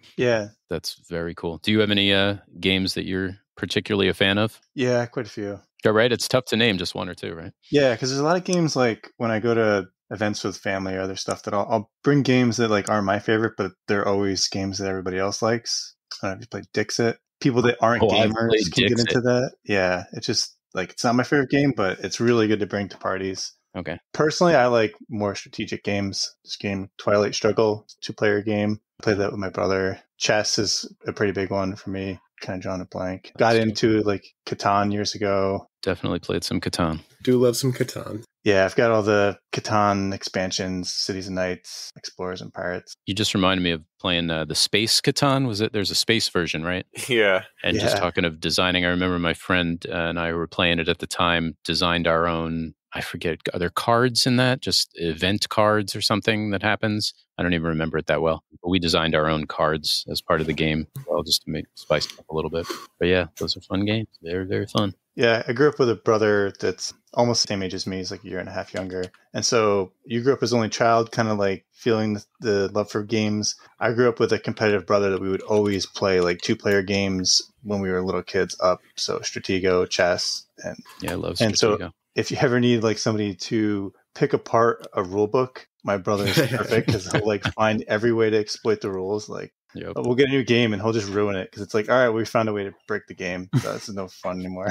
That's very cool. Do you have any games that you're particularly a fan of? Yeah, quite a few. Yeah, right? It's tough to name just one or two, right? Yeah, because there's a lot of games like when I go to events with family or other stuff that I'll bring games that like aren't my favorite, but they're always games that everybody else likes. I don't know if you play Dixit. People that aren't gamers can get into that. Yeah, it's just like it's not my favorite game, but it's really good to bring to parties. Okay. Personally, I like more strategic games. This game, Twilight Struggle, 2-player game. I played that with my brother. Chess is a pretty big one for me. Kind of drawing a blank. Got into like Catan years ago. Definitely played some Catan. Do love some Catan. Yeah, I've got all the Catan expansions, Cities and Knights, Explorers and Pirates. You just reminded me of playing the Space Catan. Was it? There's a space version, right? Yeah. And just talking of designing, I remember my friend and I were playing it at the time, designed our own, I forget, are there cards in that? Just event cards or something that happens? I don't even remember it that well. But we designed our own cards as part of the game, well, just to spice it up a little bit. But yeah, those are fun games. They're very fun. Yeah, I grew up with a brother that's almost the same age as me. He's like a year and a half younger. And so you grew up as only child, kind of like feeling the love for games. I grew up with a competitive brother that we would always play like 2-player games when we were little kids up. So Stratego, chess. And yeah, I love Stratego. And so if you ever need like somebody to pick apart a rule book, my brother is perfect because he'll like find every way to exploit the rules. Like, we'll get a new game and he'll just ruin it because it's like, all right, we found a way to break the game. So it's no fun anymore.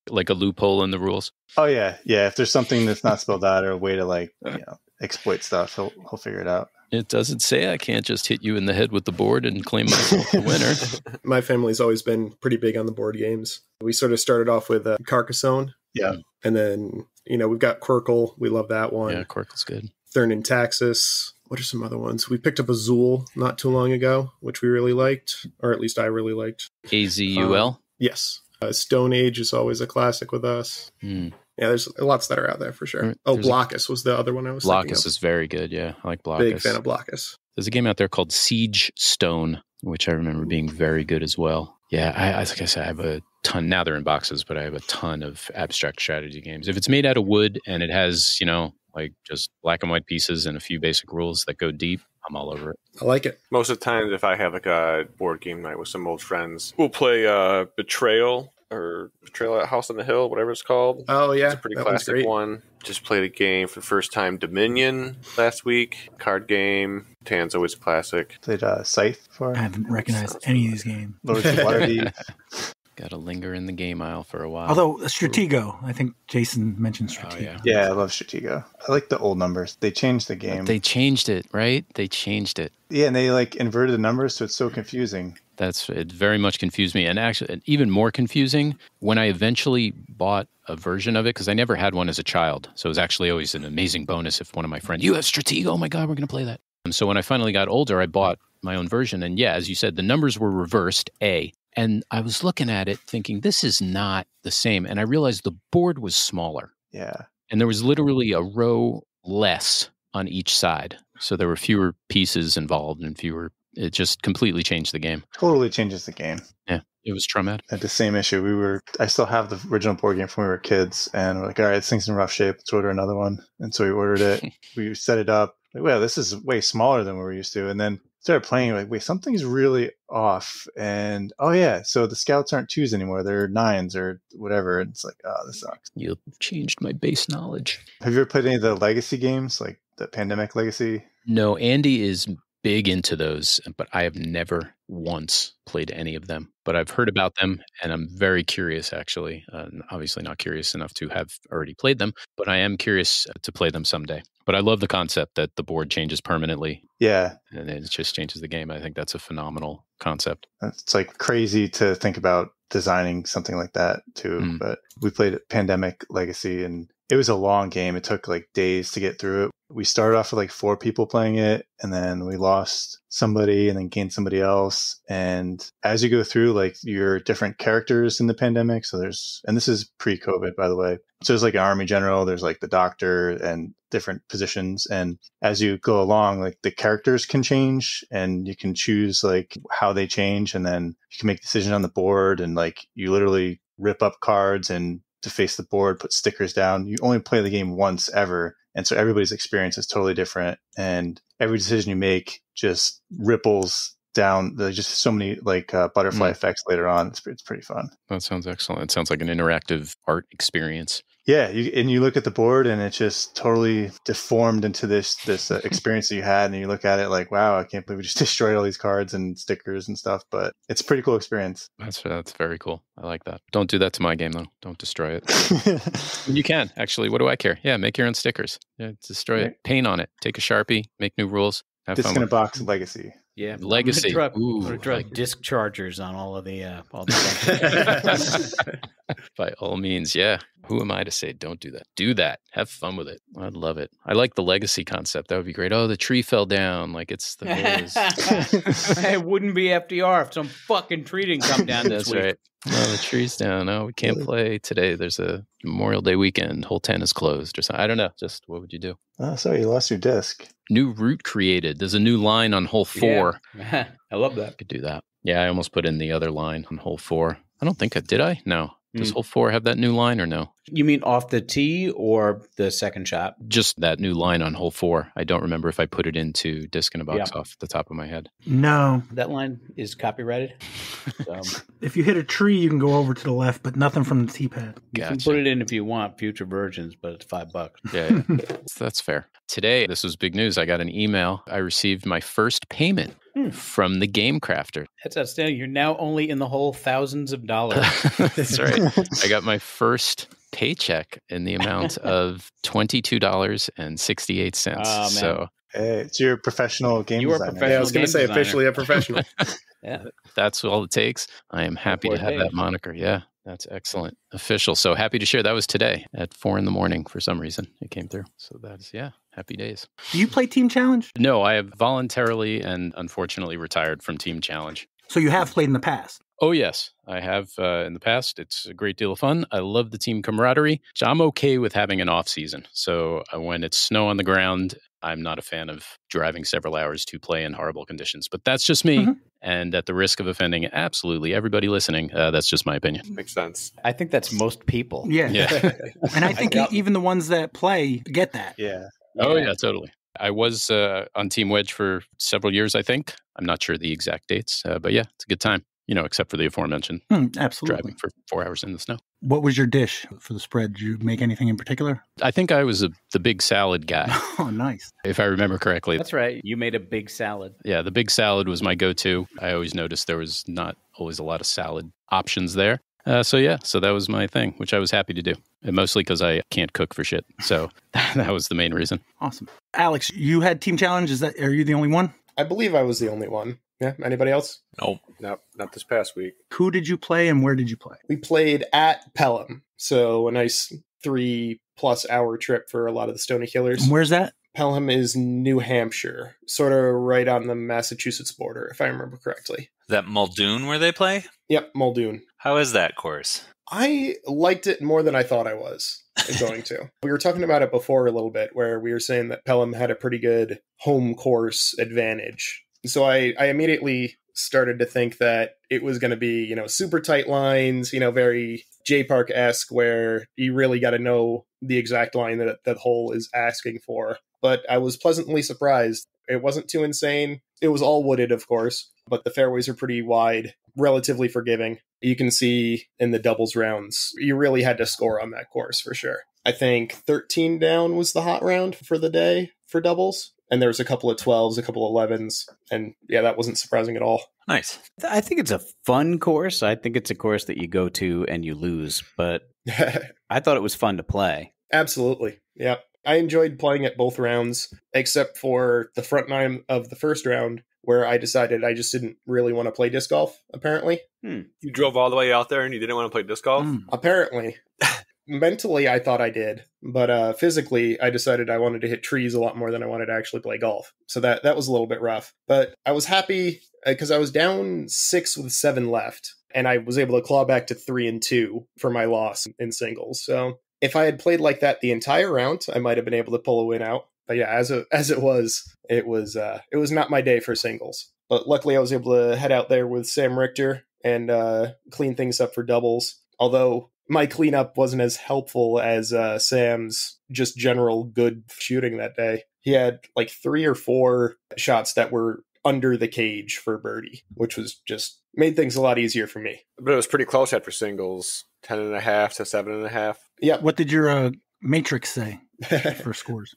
Like a loophole in the rules. Oh yeah. If there's something that's not spelled out or a way to like exploit stuff, he'll figure it out. It doesn't say I can't just hit you in the head with the board and claim myself the winner. My family's always been pretty big on the board games. We sort of started off with Carcassonne. Yeah. And then, we've got Quirkle. We love that one. Yeah, Quirkle's good. Thurn and Taxis. What are some other ones? We picked up Azul not too long ago, which we really liked, or at least I really liked. AZUL? Yes. Stone Age is always a classic with us. Yeah, there's lots that are out there for sure. Blockus was the other one I was thinking of. Blockus is very good, yeah. I like Blockus. Big fan of Blockus. There's a game out there called Siege Stone, which I remember being very good as well. Yeah, like I said, I have a ton. Now they're in boxes, but I have a ton of abstract strategy games. If it's made out of wood and it has, like just black and white pieces and a few basic rules that go deep, I'm all over it. I like it. Most of the time, if I have like a board game night with some old friends, we'll play Betrayal at House on the Hill, whatever it's called. Oh, yeah. It's a pretty classic one. Just played a game for the first time, Dominion, last week. Card game. Tan's always a classic. Played Scythe for? I haven't recognized any of these games. Lords of Waterdeep. Got to linger in the game aisle for a while. Although Stratego, I think Jason mentioned Stratego. Yeah, I love Stratego. I like the old numbers. They changed the game. They changed it, right? They changed it. Yeah, and they inverted the numbers, so it's so confusing. It very much confused me. And actually, even more confusing, when I eventually bought a version of it, because I never had one as a child. So it was actually always an amazing bonus if one of my friends, you have Stratego, oh my God, we're going to play that. And so when I finally got older, I bought my own version. And yeah, as you said, the numbers were reversed, A. And I was looking at it thinking, this is not the same. And I realized the board was smaller. Yeah. And there was literally a row less on each side. So there were fewer pieces involved and it just completely changed the game. Totally changes the game. Yeah. It was traumatic. At the same issue, I still have the original board game from when we were kids. And we're like, all right, this thing's in rough shape. Let's order another one. And so we ordered it. We set it up. Like, well, this is way smaller than what we're used to. And then started playing, like, wait, something's really off. And oh yeah, so the scouts aren't 2s anymore, they're 9s or whatever. And it's like, oh, this sucks. You changed my base knowledge. Have you ever played any of the legacy games, like the Pandemic Legacy? No, Andy is big into those, but I have never once played any of them. But I've heard about them, and I'm very curious, actually. Obviously not curious enough to have already played them, but I am curious to play them someday. But I love the concept that the board changes permanently. Yeah. And it just changes the game. I think that's a phenomenal concept. It's like crazy to think about designing something like that too. But we played Pandemic Legacy, and it was a long game. It took like days to get through it. We started off with like 4 people playing it, and then we lost somebody and then gained somebody else. And as you go through, like, your different characters in the pandemic. So and this is pre-COVID, by the way. So there's like an army general, there's like the doctor and different positions. And as you go along, like, the characters can change and you can choose like how they change. And then you can make decisions on the board, and like, you literally rip up cards and to face the board, put stickers down. You only play the game once ever. And so everybody's experience is totally different. And every decision you make just ripples down. There's just so many like butterfly effects later on. It's pretty fun. That sounds excellent. It sounds like an interactive art experience. Yeah, you look at the board and it's just totally deformed into this experience that you had, and you look at it like, wow, I can't believe we just destroyed all these cards and stickers and stuff. But it's a pretty cool experience. That's very cool. I like that. Don't do that to my game though. Don't destroy it. You can actually. What do I care? Yeah, make your own stickers. Yeah, destroy it. Paint on it. Take a Sharpie. Make new rules. Have Disc fun in a with box Legacy. Yeah, Legacy. I'm gonna draw disc chargers on all the By all means, yeah. Who am I to say don't do that? Do that. Have fun with it. I'd love it. I like the legacy concept. That would be great. Oh, the tree fell down. Like, it's the It wouldn't be FDR if some fucking tree didn't come down this week. Right. No, the tree's down. No, we can't play today. There's a Memorial Day weekend. Hole 10 is closed or something. I don't know. Just what would you do? Oh, sorry, you lost your disc. New route created. There's a new line on hole 4. Yeah. I love that. Could do that. Yeah, I almost put in the other line on hole 4. I don't think did I? No. Does hole 4 have that new line or no? You mean off the tee or the second shot? Just that new line on hole 4. I don't remember if I put it into disc in a box off the top of my head. No. That line is copyrighted. So. If you hit a tree, you can go over to the left, but nothing from the tee pad. You can put it in if you want, future versions, but it's $5. Yeah. That's fair. Today, this was big news. I got an email. I received my first payment from the Game Crafter. That's outstanding. You're now only in the hole thousands of dollars. That's right. I got my first paycheck in the amount of $22.68. Oh, man. So Hey, so you're a professional game You are a designer. professional Yeah, I was going to game say designer. officially a professional. Yeah. That's all it takes. I am happy to have that moniker. Yeah, that's excellent. Official. So happy to share. That was today at 4 a.m. for some reason. It came through. So that's, happy days. Do you play Team Challenge? No, I have voluntarily and unfortunately retired from Team Challenge. So you have played in the past? Oh, yes, I have in the past. It's a great deal of fun. I love the team camaraderie. So I'm okay with having an off season. So when it's snow on the ground, I'm not a fan of driving several hours to play in horrible conditions. But that's just me. Mm-hmm. And at the risk of offending absolutely everybody listening, that's just my opinion. Makes sense. I think that's most people. Yeah. And I think even the ones that play get that. Yeah. Oh, yeah, totally. I was on Team Wedge for several years, I think. I'm not sure the exact dates, but yeah, it's a good time, except for the aforementioned absolutely. Driving for 4 hours in the snow. What was your dish for the spread? Did you make anything in particular? I think I was the big salad guy. Oh, nice. If I remember correctly. That's right. You made a big salad. Yeah, the big salad was my go-to. I always noticed there was not always a lot of salad options there. So that was my thing, which I was happy to do. And mostly because I can't cook for shit. So that was the main reason. Awesome. Alex, you had Team Challenge. Are you the only one? I believe I was the only one. Yeah. Anybody else? Nope. Not this past week. Who did you play and where did you play? We played at Pelham. So a nice 3+ hour trip for a lot of the Stonykillers. And where's that? Pelham is New Hampshire, sort of right on the Massachusetts border, if I remember correctly. Is that Muldoon where they play? Yep, Muldoon. How is that course? I liked it more than I thought I was going to. We were talking about it before a little bit, where we were saying that Pelham had a pretty good home course advantage. So I immediately started to think that it was going to be, super tight lines, very J-Park-esque, where you really got to know the exact line that hole is asking for. But I was pleasantly surprised. It wasn't too insane. It was all wooded, of course, but the fairways are pretty wide, relatively forgiving. You can see in the doubles rounds, you really had to score on that course for sure. I think 13 down was the hot round for the day for doubles. And there was a couple of 12s, a couple of 11s. And yeah, that wasn't surprising at all. Nice. I think it's a fun course. I think it's a course that you go to and you lose. But I thought it was fun to play. Absolutely. Yeah. I enjoyed playing it both rounds, except for the front nine of the first round, where I decided I just didn't really want to play disc golf, apparently. You drove all the way out there and you didn't want to play disc golf? Apparently. Mentally, I thought I did, but physically, I decided I wanted to hit trees a lot more than I wanted to actually play golf. So that was a little bit rough. But I was happy because I was down 6 with 7 left, and I was able to claw back to 3-2 for my loss in singles. So if I had played like that the entire round, I might have been able to pull a win out. But yeah, as it was not my day for singles. But luckily, I was able to head out there with Sam Richter and clean things up for doubles. Although my cleanup wasn't as helpful as Sam's just general good shooting that day. He had like 3 or 4 shots that were under the cage for birdie, which was just made things a lot easier for me. But it was pretty close after singles, 10.5 to 7.5. Yeah. What did your matrix say for scores?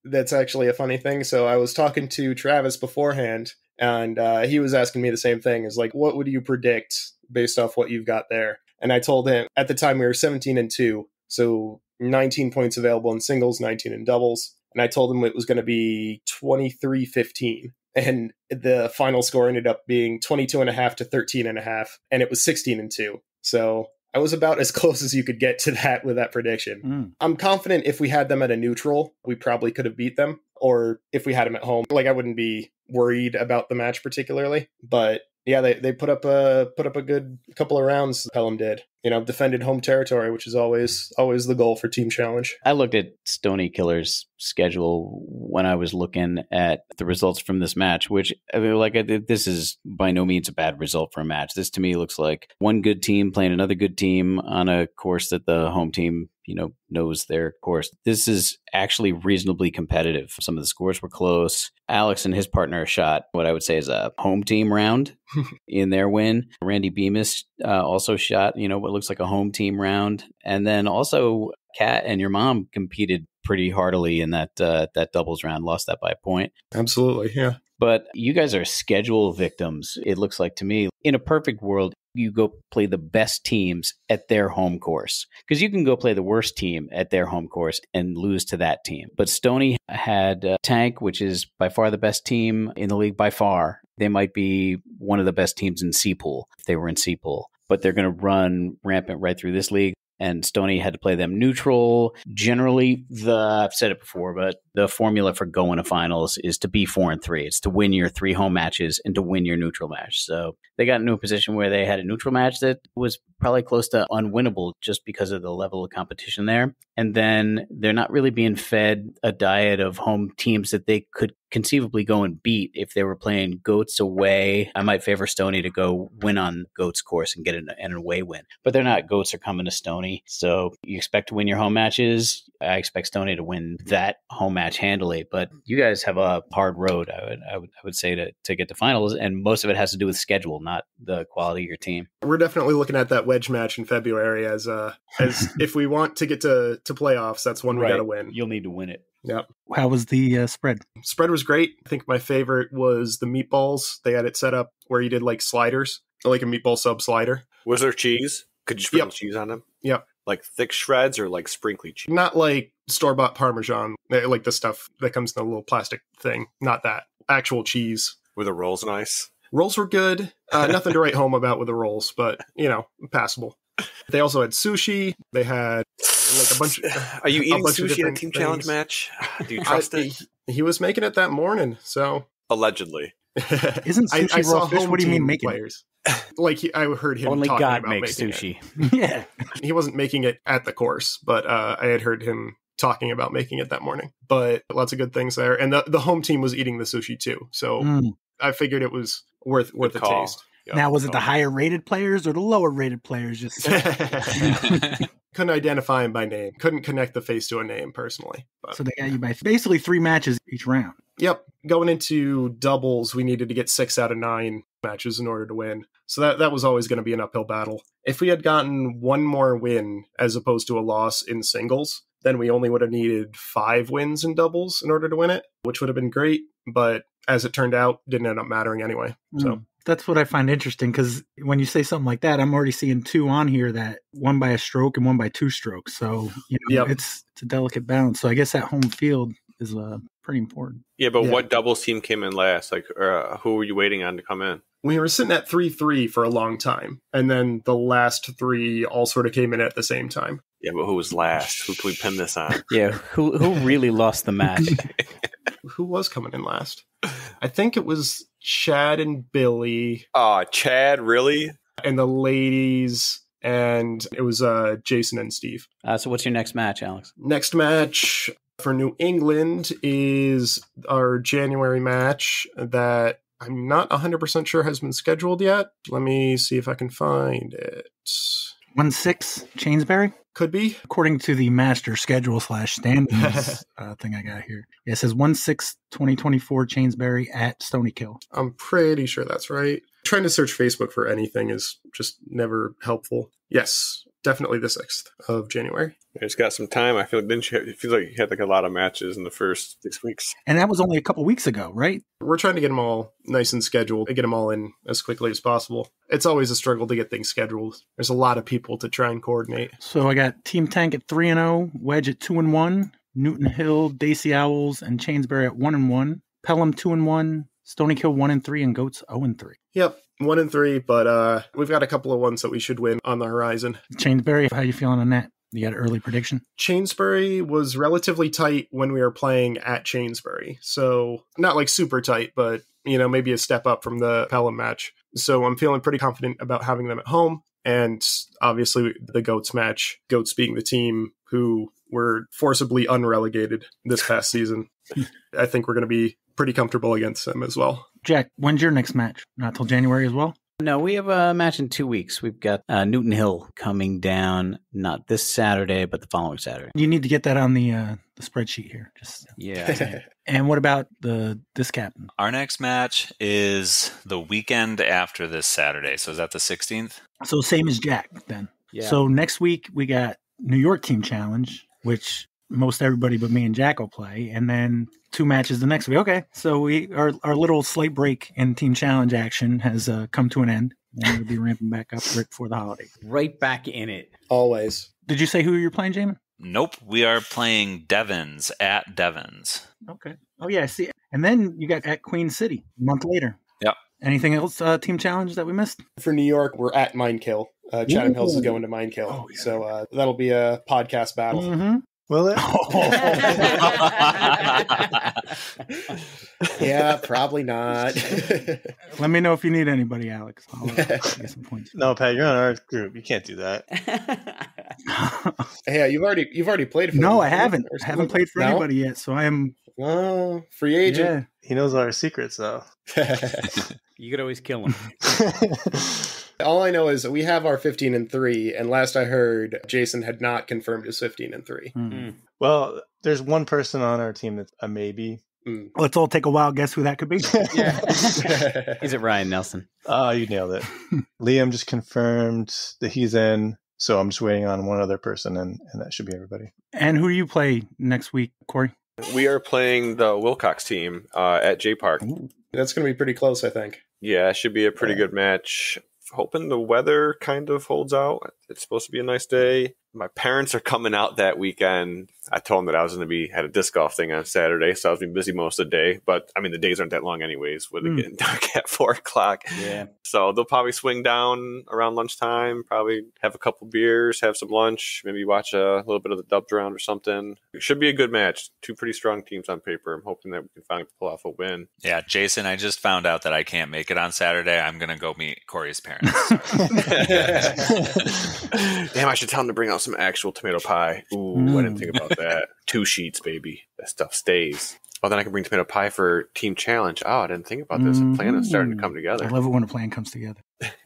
That's actually a funny thing. So I was talking to Travis beforehand, and he was asking me the same thing. Is like, what would you predict based off what you've got there? And I told him at the time we were 17-2, so 19 points available in singles, 19 in doubles. And I told him it was going to be 23-15. And the final score ended up being 22.5 to 13.5. And it was 16-2. So I was about as close as you could get to that with that prediction. I'm confident if we had them at a neutral, we probably could have beat them. Or if we had them at home, I wouldn't be worried about the match particularly. But yeah, they put up a good couple of rounds. Pelham did, defended home territory, which is always the goal for Team Challenge. I looked at Stonykiller's schedule when I was looking at the results from this match, which this is by no means a bad result for a match. This to me looks like one good team playing another good team on a course that the home team knows their course. This is actually reasonably competitive. Some of the scores were close. Alex and his partner shot what I would say is a home team round in their win. Randy Bemis also shot, what looks like a home team round. And then also Kat and your mom competed pretty heartily in that doubles round, lost that by a point. Absolutely, yeah. But you guys are schedule victims, it looks like to me. In a perfect world, you go play the best teams at their home course. Because you can go play the worst team at their home course and lose to that team. But Stony had Tank, which is by far the best team in the league by far. They might be one of the best teams in C-Pool if they were in C-Pool. But they're going to run rampant right through this league. And Stony had to play them neutral. Generally, I've said it before, but the formula for going to finals is to be 4-3. It's to win your 3 home matches and to win your neutral match. So they got into a position where they had a neutral match that was probably close to unwinnable just because of the level of competition there. And then they're not really being fed a diet of home teams that they could conceivably go and beat if they were playing Goats away. I might favor Stony to go win on Goats course and get an away win. But they're not. Goats are coming to Stony. So you expect to win your home matches. I expect Stony to win that home match handily. But you guys have a hard road, I would say, to get to finals. And most of it has to do with schedule, not the quality of your team. We're definitely looking at that wedge match in February as if we want to get to playoffs, that's one we got to win. You'll need to win it. Yep. How was the spread? Spread was great. I think my favorite was the meatballs. They had it set up where you did like sliders, like a meatball sub slider. Was there cheese? Could you sprinkle cheese on them? Yep. Like thick shreds or like sprinkly cheese? Not like store-bought Parmesan, like the stuff that comes in a little plastic thing. Not that. Actual cheese. Were the rolls nice? Rolls were good. Nothing to write home about with the rolls, but, passable. They also had sushi. They had like a bunch. Are you eating sushi in a team challenge match? Do you trust it? He was making it that morning, so allegedly. Isn't sushi raw fish? What do you mean making players? I heard him. Only talking God about makes sushi. Yeah, he wasn't making it at the course, but I had heard him talking about making it that morning. But lots of good things there, and the home team was eating the sushi too, so I figured it was worth a taste. Yep. Now, was it the higher rated players or the lower rated players? Just couldn't identify him by name. Couldn't connect the face to a name personally. But. So they got you by basically 3 matches each round. Yep. Going into doubles, we needed to get 6 out of 9 matches in order to win. So that was always going to be an uphill battle. If we had gotten one more win as opposed to a loss in singles, then we only would have needed 5 wins in doubles in order to win it, which would have been great. But as it turned out, didn't end up mattering anyway. So. That's what I find interesting, because when you say something like that, I'm already seeing 2 on here, that one by a stroke and one by 2 strokes. So it's a delicate balance. So I guess that home field is pretty important. Yeah, but what doubles team came in last? Like, who were you waiting on to come in? We were sitting at 3-3 for a long time, and then the last 3 all sort of came in at the same time. Yeah, but who was last? Who can we pin this on? Yeah, who really lost the match? Who was coming in last? I think it was Chad and Billy. Chad, really? And the ladies, and it was Jason and Steve. So what's your next match, Alex? Next match for New England is our January match that I'm not 100% sure has been scheduled yet. Let me see if I can find it. 1-6 Chainsbury? Could be. According to the master schedule /standings thing I got here. It says 1-6-2024 Chainsbury at Stonykill. I'm pretty sure that's right. Trying to search Facebook for anything is just never helpful. Yes, definitely the 6th of January. It's got some time. I feel like it feels like you had like a lot of matches in the first 6 weeks. And that was only a couple weeks ago, right? We're trying to get them all nice and scheduled and get them all in as quickly as possible. It's always a struggle to get things scheduled. There's a lot of people to try and coordinate. So I got Team Tank at 3-0, Wedge at 2-1, Newton Hill, Daisy Owls, and Chainsbury at 1-1, Pelham 2-1, Stonykill 1-3, and Goats 0-3. Yep, 1-3, but we've got a couple of ones that we should win on the horizon. Chainsbury, how you feeling on that? You got an early prediction? Chainsbury was relatively tight when we were playing at Chainsbury. So not like super tight, but maybe a step up from the Pelham match. So I'm feeling pretty confident about having them at home. And obviously the Goats match, Goats being the team who were forcibly unrelegated this past season. I think we're going to be pretty comfortable against them as well. Jack, when's your next match? Not till January as well? No, we have a match in 2 weeks. We've got Newton Hill coming down, not this Saturday, but the following Saturday. You need to get that on the spreadsheet here. Yeah. And what about the disc captain? Our next match is the weekend after this Saturday. So is that the 16th? So same as Jack then. Yeah. So next week we got New York Team Challenge, which most everybody but me and Jack will play, and then 2 matches the next week. Okay, so our little slight break in Team Challenge action has come to an end. And we'll be ramping back up right before the holiday. Right back in it. Always. Did you say who you're playing, Jaimen? Nope, we are playing Devons at Devons. Okay. Oh, yeah, I see. And then you got at Queen City a month later. Yep. Anything else, team challenge that we missed? For New York, we're at Minekill. Chatham Hills is going to Minekill. Oh, yeah. So that'll be a podcast battle. Mm-hmm. Will it? Yeah, probably not. Let me know if you need anybody, Alex. I'll get some points. No, Pat, you're on our group. You can't do that. Yeah, you've already played for No, them, I haven't. or I haven't something? played for No? anybody yet, so I am. Oh, free agent. Yeah. He knows our secrets, though. You could always kill him. All I know is we have our 15-3, and last I heard, Jason had not confirmed his 15-3. Mm. Well, there's one person on our team that's a maybe. Let's all take a wild guess who that could be. Yeah. Is it Ryan Nelson? You nailed it. Liam just confirmed that he's in, so I'm just waiting on one other person, and that should be everybody. And who do you play next week, Corey? We are playing the Wilcox team at J Park. That's going to be pretty close, I think. Yeah, it should be a pretty good match. Hoping the weather kind of holds out. It's supposed to be a nice day. My parents are coming out that weekend. I told them that I was going to be had a disc golf thing on Saturday, so I was being busy most of the day. But I mean, the days aren't that long anyways, with it getting dark at 4:00. Yeah. So they'll probably swing down around lunchtime. Probably have a couple beers, have some lunch, maybe watch a little bit of the dubs round or something. It should be a good match. Two pretty strong teams on paper. I'm hoping that we can finally pull off a win. Yeah, Jason, I just found out that I can't make it on Saturday. I'm going to go meet Corey's parents. Damn, I should tell them to bring out some actual tomato pie. Ooh, I didn't think about that. 2 sheets, baby. That stuff stays. Oh, then I can bring tomato pie for team challenge. Oh, I didn't think about this. The plan is starting to come together. I love it when a plan comes together.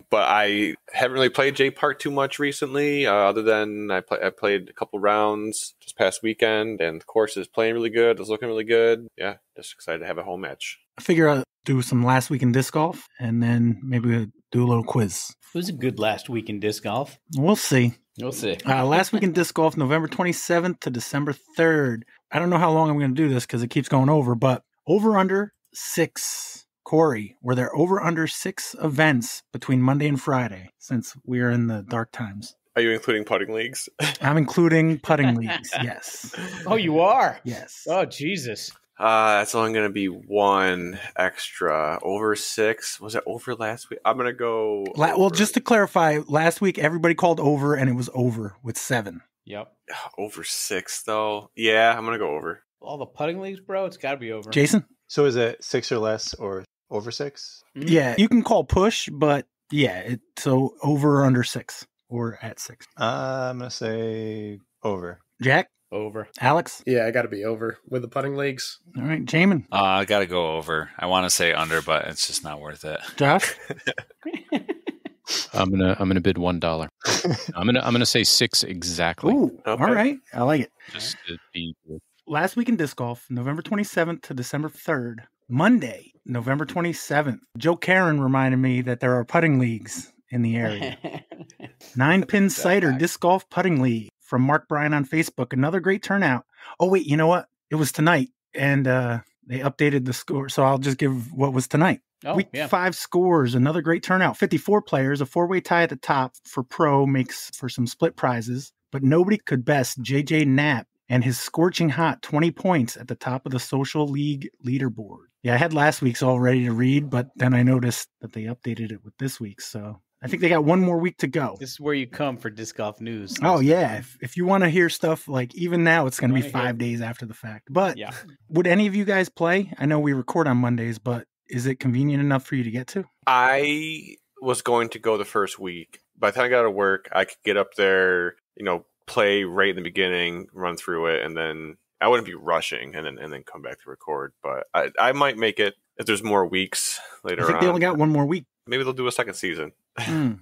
But I haven't really played J Park too much recently, other than I played a couple rounds just past weekend, and the course is playing really good. It's looking really good. Yeah, just excited to have a home match. I figure I'll do some last week in disc golf, and then maybe we'll do a little quiz. It was a good last week in disc golf. We'll see. We'll see. Last week in disc golf, November 27th to December 3rd. I don't know how long I'm going to do this because it keeps going over, but over under 6. Corey, were there over under 6 events between Monday and Friday since we are in the dark times? Are you including putting leagues? I'm including putting leagues, yes. Oh, you are? Yes. Oh, Jesus. That's only going to be 1 extra. Over 6. Was it over last week? I'm going to go. Well, just to clarify, last week everybody called over and it was over with 7. Yep. Over 6, though. Yeah, I'm going to go over. All the putting leagues, bro, it's got to be over. Jason? So is it 6 or less or over 6? Mm-hmm. Yeah, you can call push, but yeah, so over or under 6 or at 6. I'm going to say over. Jack? Over. Alex? Yeah, I got to be over with the putting leagues. All right, Jaimen? I got to go over. I want to say under, but it's just not worth it. Josh? I'm gonna bid $1. I'm gonna say 6 exactly. Ooh, Okay. all right. I like it. Just to be Last week in disc golf, November 27th to December 3rd. Monday, November 27th. Joe Karen reminded me that there are putting leagues in the area. 9-pin cider disc golf putting league from Mark Bryan on Facebook. Another great turnout. Oh, wait, you know what? It was tonight, and they updated the score, so I'll just give what was tonight. Oh, Week yeah. 5 scores, another great turnout. 54 players, a 4-way tie at the top for pro makes for some split prizes, but nobody could best JJ Knapp and his scorching hot 20 points at the top of the social league leaderboard. Yeah, I had last week's all ready to read, but then I noticed that they updated it with this week's, so I think they got one more week to go. This is where you come for disc golf news. Oh, yeah. If you want to hear stuff, like even now, it's going to be Wanna hear 5 days after the fact. But Yeah. would any of you guys play? I know we record on Mondays, but is it convenient enough for you to get to? I was going to go the first week. By the time I got to work, I could get up there, play right in the beginning, run through it, and then I wouldn't be rushing and then come back to record. But I might make it if there's more weeks later I think on. they only got one more week. Maybe they'll do a second season. Mm.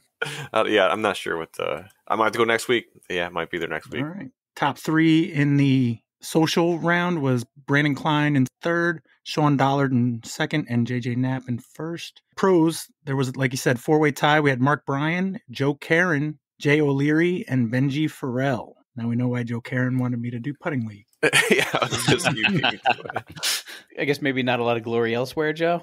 Yeah, I'm not sure what I might have to go next week. Yeah, it might be there next week. All right. Top 3 in the social round was Brandon Klein in 3rd, Sean Dollard in 2nd, and JJ Knapp in 1st. Pros, there was, like you said, 4-way tie. We had Mark Bryan, Joe Karen, Jay O'Leary, and Benji Farrell. Now we know why Joe Karen wanted me to do putting league. Yeah, I was just I guess maybe not a lot of glory elsewhere, Joe.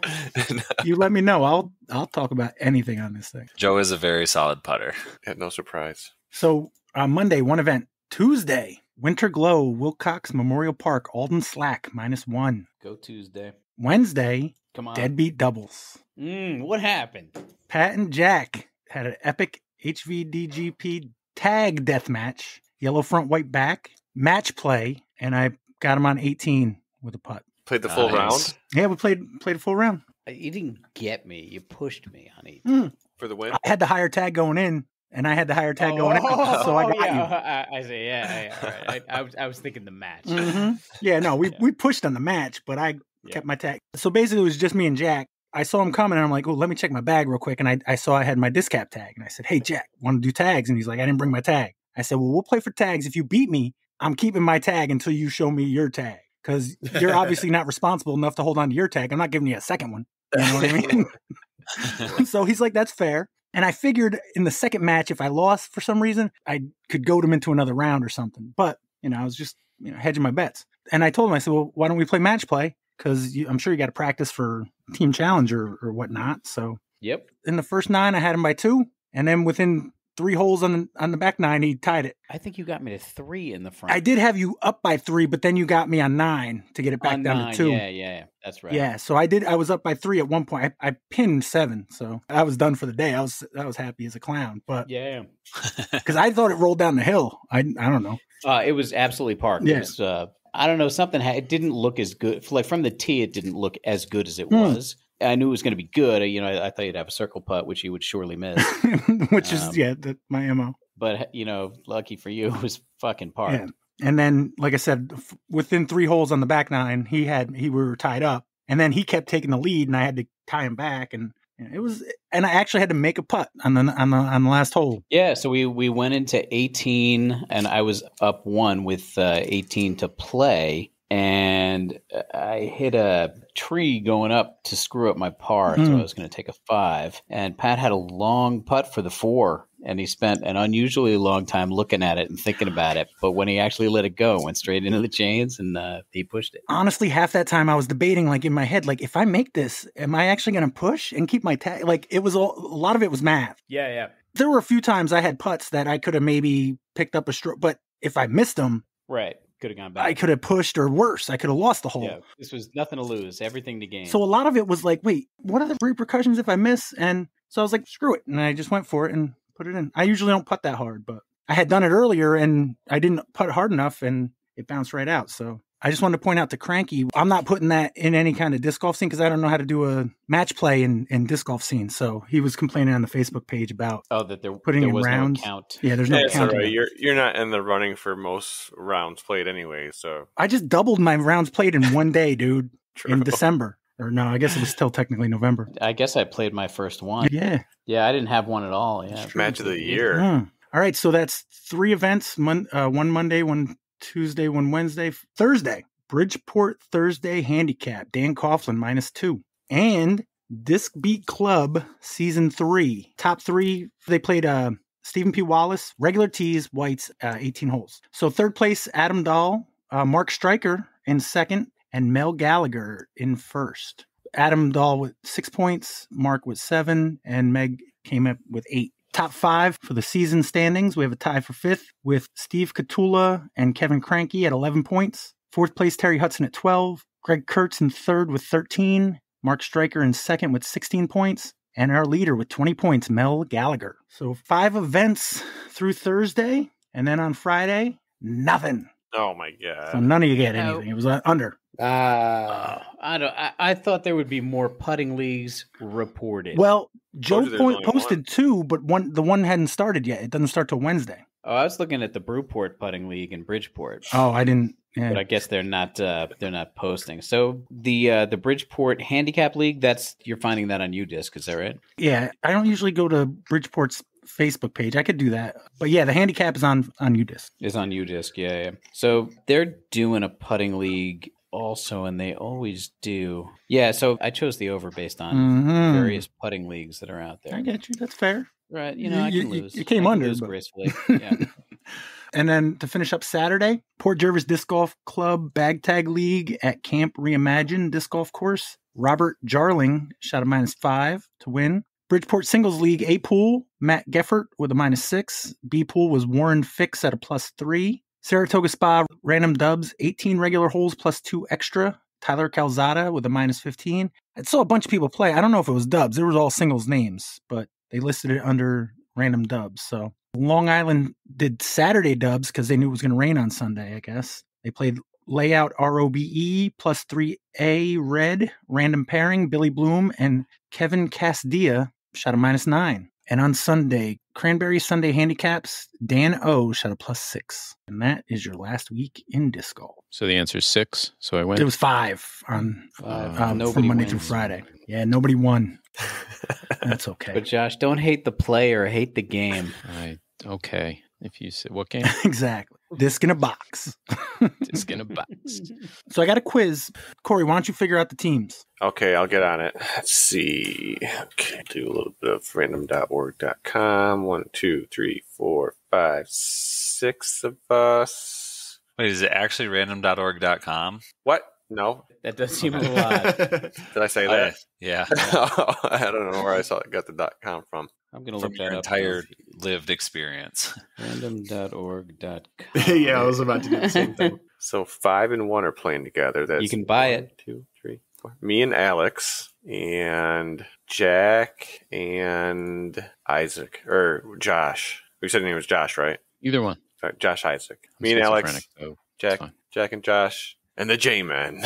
You let me know. I'll talk about anything on this thing. Joe is a very solid putter. Yeah, no surprise. So Monday, one event. Tuesday, Winter Glow, Wilcox Memorial Park, Alden Slack, -1. Go Tuesday. Wednesday, Come on. Deadbeat Doubles. What happened? Pat and Jack had an epic HVDGP tag death match. Yellow front, white back. Match play, and I got him on 18 with a putt. Played the full round Yeah, we played a full round. You didn't get me. You pushed me on 18. for the win. I had the higher tag going in, and I had the higher tag going out, so I got you. I say, yeah. All right. I was thinking the match. Mm-hmm. Yeah, no, we pushed on the match, but I kept my tag. So basically, it was just me and Jack. I saw him coming, and I'm like, oh, let me check my bag real quick. And I saw I had my disc cap tag, and I said, hey, Jack, want to do tags? And he's like, I didn't bring my tag. I said, well, we'll play for tags. If you beat me, I'm keeping my tag until you show me your tag, because you're obviously not responsible enough to hold on to your tag. I'm not giving you a second one. You know what I mean? So he's like, that's fair. And I figured in the second match, if I lost for some reason, I could goad him into another round or something. But, I was just, hedging my bets. And I told him, I said, well, why don't we play match play? Because I'm sure you got to practice for team challenge or whatnot. So Yep. in the first 9, I had him by 2. And then within 3 holes on the back 9, he tied it. I think you got me to 3 in the front. I did have you up by 3, but then you got me on 9 to get it back down to 2. Yeah. That's right. Yeah, so I was up by 3 at one point. I pinned 7, so I was done for the day. I was happy as a clown, but Yeah. because I thought it rolled down the hill. I don't know. It was absolutely parked. Yeah. It was, I don't know, it didn't look as good. Like from the tee, it didn't look as good as it was. I knew it was going to be good. I thought you'd have a circle putt, which you would surely miss. Which is my MO. But lucky for you, it was fucking parked. Yeah. And then, like I said, within 3 holes on the back 9, we were tied up, and then he kept taking the lead, and I had to tie him back, and I actually had to make a putt on the last hole. Yeah, so we went into 18, and I was up 1 with 18 to play, and I hit a tree going up to screw up my par, so I was going to take a 5, and Pat had a long putt for the 4. And he spent an unusually long time looking at it and thinking about it. But when he actually let it go, went straight into the chains, and he pushed it. Honestly, half that time I was debating, like in my head, like if I make this, am I actually going to push and keep my tag? Like a lot of it was math. Yeah. There were a few times I had putts that I could have maybe picked up a stroke, but if I missed them, right, could have gone back. I could have pushed, or worse, I could have lost the hole. Yeah, this was nothing to lose, everything to gain. So a lot of it was like, wait, what are the repercussions if I miss? And so I was like, screw it, and I just went for it and put it in. I usually don't putt that hard, but I had done it earlier and I didn't putt hard enough and it bounced right out. So I just wanted to point out to Cranky, I'm not putting that in any kind of disc golf scene because I don't know how to do a match play in disc golf scene. So he was complaining on the Facebook page about that there was rounds. No count. Yeah, there's no count. Right. You're not in the running for most rounds played anyway. So I just doubled my rounds played in one day, dude. True. In December. Or no, I guess it was still technically November. I guess I played my first one. Yeah. Yeah, I didn't have one at all. Yeah. Match of the year. All right, so that's 3 events, one Monday, one Tuesday, one Wednesday. Thursday, Bridgeport Thursday Handicap, Dan Coughlin, -2. And Disc Beat Club Season 3. Top 3, they played Stephen P. Wallace, regular tees, whites, 18 holes. So third place, Adam Dahl, Mark Stryker in second, and Mel Gallagher in first. Adam Dahl with 6 points, Mark with 7, and Meg came up with 8. Top 5 for the season standings. We have a tie for 5th with Steve Catula and Kevin Cranky at 11 points. 4th place, Terry Hudson at 12. Greg Kurtz in 3rd with 13. Mark Stryker in 2nd with 16 points. And our leader with 20 points, Mel Gallagher. So 5 events through Thursday. And then on Friday, nothing. Oh my God. So none of you get anything. It was under. I thought there would be more putting leagues reported. Well, Joe only posted one. 2, but the one hadn't started yet. It doesn't start till Wednesday. I was looking at the Brewport putting league in Bridgeport. Oh, I didn't. Yeah. But I guess they're not posting. So the Bridgeport Handicap League, you're finding that on UDisc, is that right? Yeah, I don't usually go to Bridgeport's Facebook page. I could do that. But yeah, the handicap is on UDisc. It's on UDisc, yeah. So they're doing a putting league also, and they always do. Yeah, so I chose the over based on various putting leagues that are out there. I get you. That's fair. Right, I can lose. You came I can under. lose gracefully. Yeah. And then to finish up Saturday, Port Jervis Disc Golf Club Bag Tag League at Camp Reimagine Disc Golf Course. Robert Jarling shot a -5 to win. Bridgeport Singles League A pool, Matt Geffert with a -6. B pool was Warren Fix at a +3. Saratoga Spa random dubs, 18 regular holes plus 2 extra. Tyler Calzada with a -15. I saw a bunch of people play. I don't know if it was dubs. It was all singles names, but they listed it under random dubs. So Long Island did Saturday dubs because they knew it was going to rain on Sunday, I guess. They played Layout ROBE +3A Red, random pairing, Billy Bloom and Kevin Casdia shot a -9. And on Sunday, Cranberry Sunday Handicaps, Dan O shot a +6. And that is your last week in disc golf. So the answer is 6. So I win. It was 5 on from Monday through Friday. Yeah, nobody won. That's okay. But Josh, don't hate the player, hate the game. Okay. If you say what game? Exactly. Disc in a box. Disc in a box. So I got a quiz. Corey, why don't you figure out the teams? Okay, I'll get on it. Let's see. Okay, do a little bit of random.org.com. 1, 2, 3, 4, 5, 6 of us. Wait, is it actually random.org.com? What? No. That does seem a little odd. Did I say that? Yeah. I don't know where I got the .com from. I'm going to From look your that up. entire lived experience. Random.org.com. Yeah, I was about to do the same thing. So 5 and 1 are playing together. That's You can buy it. 1, 2, 3, 4. Me and Alex and Jack and Isaac or Josh. We said his name was Josh, right? Either one. Sorry, Josh Isaac. I'm Me and Alex, schizophrenic, so Jack, it's fine. Jack and Josh, and the Jaimen.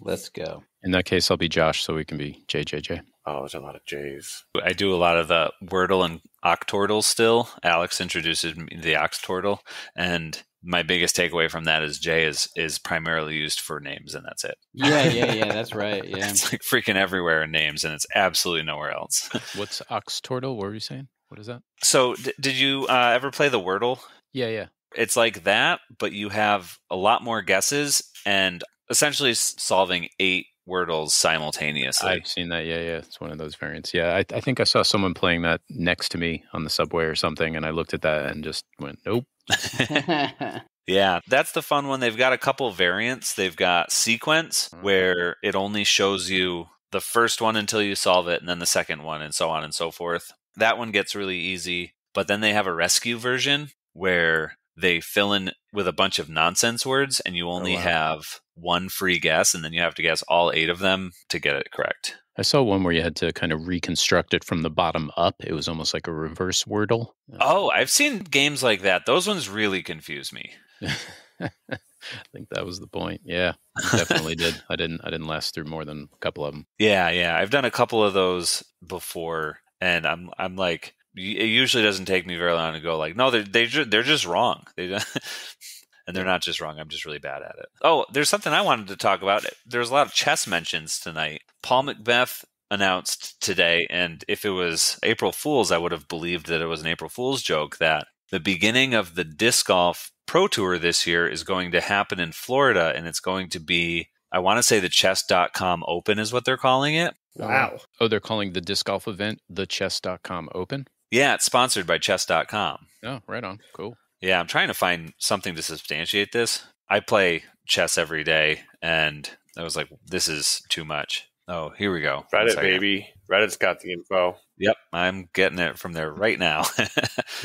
Let's go. In that case, I'll be Josh, so we can be JJJ. Oh, there's a lot of J's. I do a lot of the Wordle and Octortle still. Alex introduces me to the Octortle, and my biggest takeaway from that is J is primarily used for names, and that's it. Yeah, that's right. Yeah. It's like freaking everywhere in names, and it's absolutely nowhere else. What's Oxtortle? What were you saying? What is that? So, did you ever play the Wordle? Yeah. It's like that, but you have a lot more guesses and essentially solving 8 Wordles simultaneously. I've seen that. Yeah. It's one of those variants. Yeah, I think I saw someone playing that next to me on the subway or something, and I looked at that and just went, nope. Yeah, that's the fun one. They've got a couple variants. They've got sequence, where it only shows you the first one until you solve it, and then the second one, and so on and so forth. That one gets really easy. But then they have a rescue version where they fill in with a bunch of nonsense words, and you only have one free guess, and then you have to guess all 8 of them to get it correct. I saw one where you had to kind of reconstruct it from the bottom up. It was almost like a reverse Wordle. Oh, I've seen games like that. Those ones really confuse me. I think that was the point. Yeah, definitely did. I didn't last through more than a couple of them. Yeah. I've done a couple of those before, and I'm like, it usually doesn't take me very long to go like, no, they're just wrong. And they're not just wrong. I'm just really bad at it. Oh, there's something I wanted to talk about. There's a lot of chess mentions tonight. Paul Macbeth announced today, and if it was April Fool's, I would have believed that it was an April Fool's joke, that the beginning of the Disc Golf Pro Tour this year is going to happen in Florida, and it's going to be, I want to say the chess.com Open is what they're calling it. Wow. Oh, they're calling the disc golf event the chess.com Open? Yeah, it's sponsored by chess.com. Oh, right on. Cool. Yeah, I'm trying to find something to substantiate this. I play chess every day, and I was like, this is too much. Oh, here we go. Reddit, baby. Reddit's got the info. Yep, I'm getting it from there right now.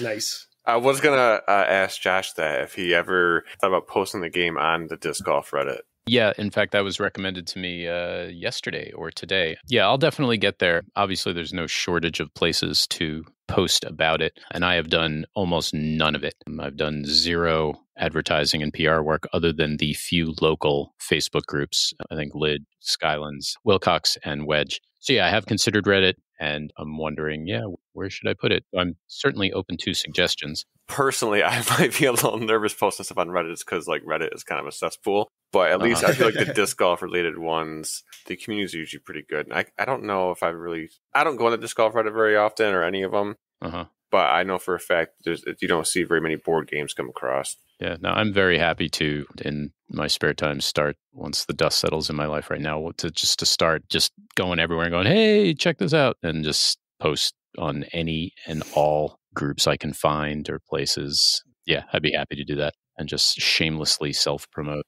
Nice. I was going to ask Josh that if he ever thought about posting the game on the Disc Golf Reddit. Yeah, in fact, that was recommended to me yesterday or today. Yeah, I'll definitely get there. Obviously, there's no shortage of places to post about it, and I have done almost none of it. I've done 0 advertising and PR work other than the few local Facebook groups. I think Lid, Skylands, Wilcox, and Wedge. So yeah, I have considered Reddit, and I'm wondering, where should I put it? I'm certainly open to suggestions. Personally, I might be a little nervous posting stuff on Reddit because like Reddit is kind of a cesspool. But at least I feel like the disc golf related ones, the community is usually pretty good. And I don't know if I don't go on the disc golf Reddit very often or any of them. But I know for a fact you don't see very many board games come across. Yeah, no, I'm very happy to, in my spare time, start once the dust settles in my life right now, to start just going everywhere and going, hey, check this out, and just post on any and all groups I can find or places. Yeah, I'd be happy to do that and just shamelessly self-promote.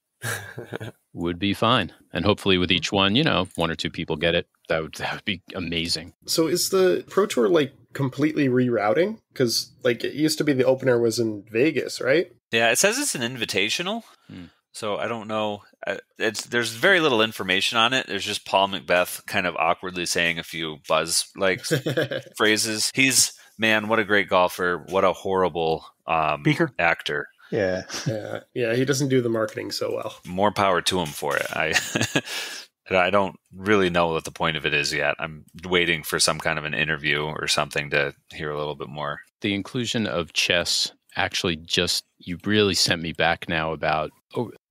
Would be fine. And hopefully with each one, 1 or 2 people get it. That would be amazing. So is the Pro Tour like completely rerouting? Because like it used to be the opener was in Vegas, right? Yeah, it says it's an invitational. So I don't know. There's very little information on it. There's just Paul Macbeth kind of awkwardly saying a few buzz like phrases. Man, what a great golfer. What a horrible actor. Yeah. Yeah, he doesn't do the marketing so well. More power to him for it. I don't really know what the point of it is yet. I'm waiting for some kind of an interview or something to hear a little bit more. The inclusion of chess actually you really sent me back now about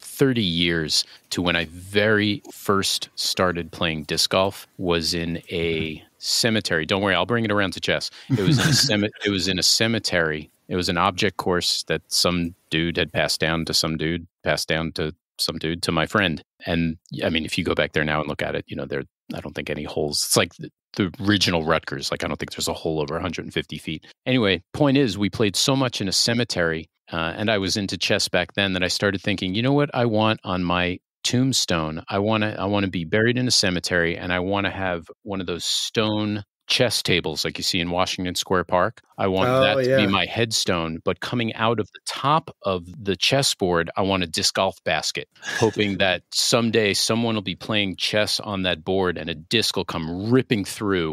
30 years to when I very first started playing disc golf. Was in a cemetery. Don't worry, I'll bring it around to chess. It was in a cemetery. It was an object course that some dude had passed down to some dude to my friend. And I mean, if you go back there now and look at it, I don't think any holes. It's like the original Rutgers. Like, I don't think there's a hole over 150 feet. Anyway, point is, we played so much in a cemetery, and I was into chess back then that I started thinking, you know what I want on my tombstone? I want to be buried in a cemetery, and I want to have one of those stone chess tables like you see in Washington Square Park. I want that to be my headstone, but coming out of the top of the chessboard, I want a disc golf basket, hoping that someday someone will be playing chess on that board and a disc will come ripping through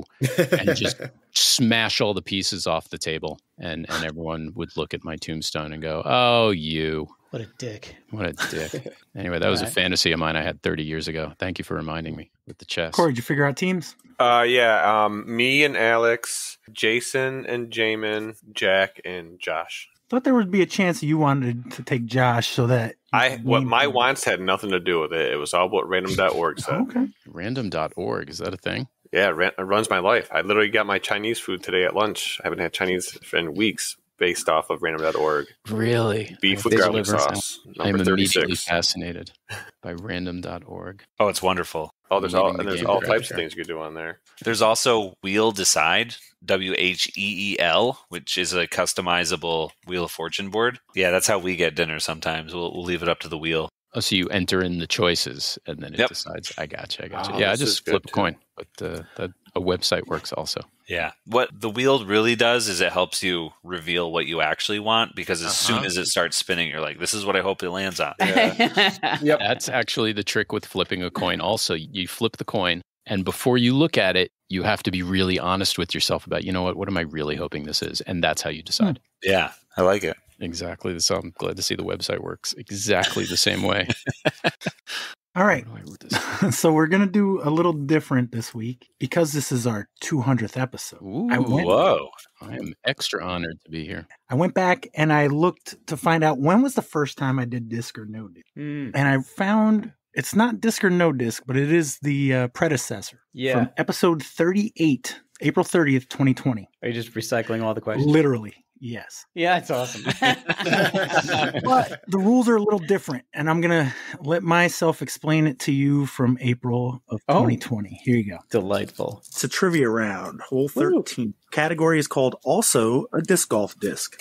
and just smash all the pieces off the table. And everyone would look at my tombstone and go, "Oh, you." What a dick. What a dick. Anyway, that was a fantasy of mine I had 30 years ago. Thank you for reminding me with the chess. Corey, did you figure out teams? Me and Alex, Jason and Jaimen, Jack and Josh. Thought there would be a chance you wanted to take Josh so that my wants had nothing to do with it. It was all what random.org said. Okay. Random.org, is that a thing? Yeah, it runs my life. I literally got my Chinese food today at lunch. I haven't had Chinese in weeks based off of random.org. Really? Beef with garlic sauce. I'm Number immediately 36. fascinated by random.org. Oh, it's wonderful. Oh, there's all types of things you can do on there. There's also Wheel Decide, WHEEL, which is a customizable Wheel of Fortune board. Yeah, that's how we get dinner sometimes. We'll leave it up to the wheel. Oh, so you enter in the choices and then it decides. I gotcha. Oh, yeah, I just flip a coin, but a website works also. Yeah. What the wheel really does is it helps you reveal what you actually want, because as soon as it starts spinning, you're like, this is what I hope it lands on. Yeah. Yep. That's actually the trick with flipping a coin. Also, you flip the coin, and before you look at it, you have to be really honest with yourself about, what am I really hoping this is? And that's how you decide. Yeah, I like it. Exactly. So I'm glad to see the website works exactly the same way. All right. So we're going to do a little different this week because this is our 200th episode. Ooh, Whoa. I am extra honored to be here. I went back and I looked to find out when was the first time I did disc or no disc. And I found it's not disc or no disc, but it is the predecessor. Yeah. From episode 38, April 30th, 2020. Are you just recycling all the questions? Literally. Yes. Yeah, it's awesome. But the rules are a little different, and I'm going to let myself explain it to you from April of 2020. Here you go. Delightful. It's a trivia round, hole 13. Woo. Category is called Also a Disc Golf Disc.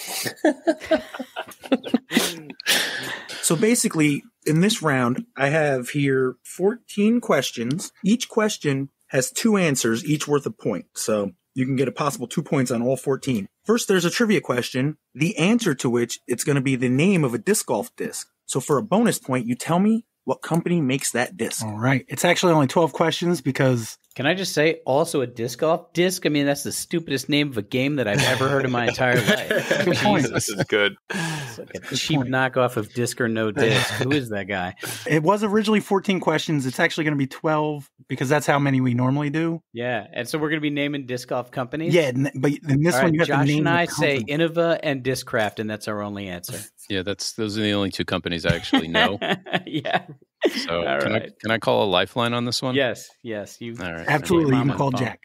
So basically, in this round, I have here 14 questions. Each question has 2 answers, each worth a point. So you can get a possible 2 points on all 14. First, there's a trivia question, the answer to which it's going to be the name of a disc golf disc. So for a bonus point, you tell me what company makes that disc. All right. It's actually only 12 questions because... Can I just say, also a disc golf disc? I mean, that's the stupidest name of a game that I've ever heard in my entire life. Good point. This is good. It's like a cheap knockoff of Disc or No Disc. Who is that guy? It was originally 14 questions. It's actually going to be 12 because that's how many we normally do. Yeah. And so we're going to be naming disc golf companies? Yeah, but in this one, you have Josh to name and I the say company. Innova and Discraft, and that's our only answer. Yeah, those are the only 2 companies I actually know. Yeah. So All can right. I call a lifeline on this one? Yes. You. All right. Absolutely. You can call Jack.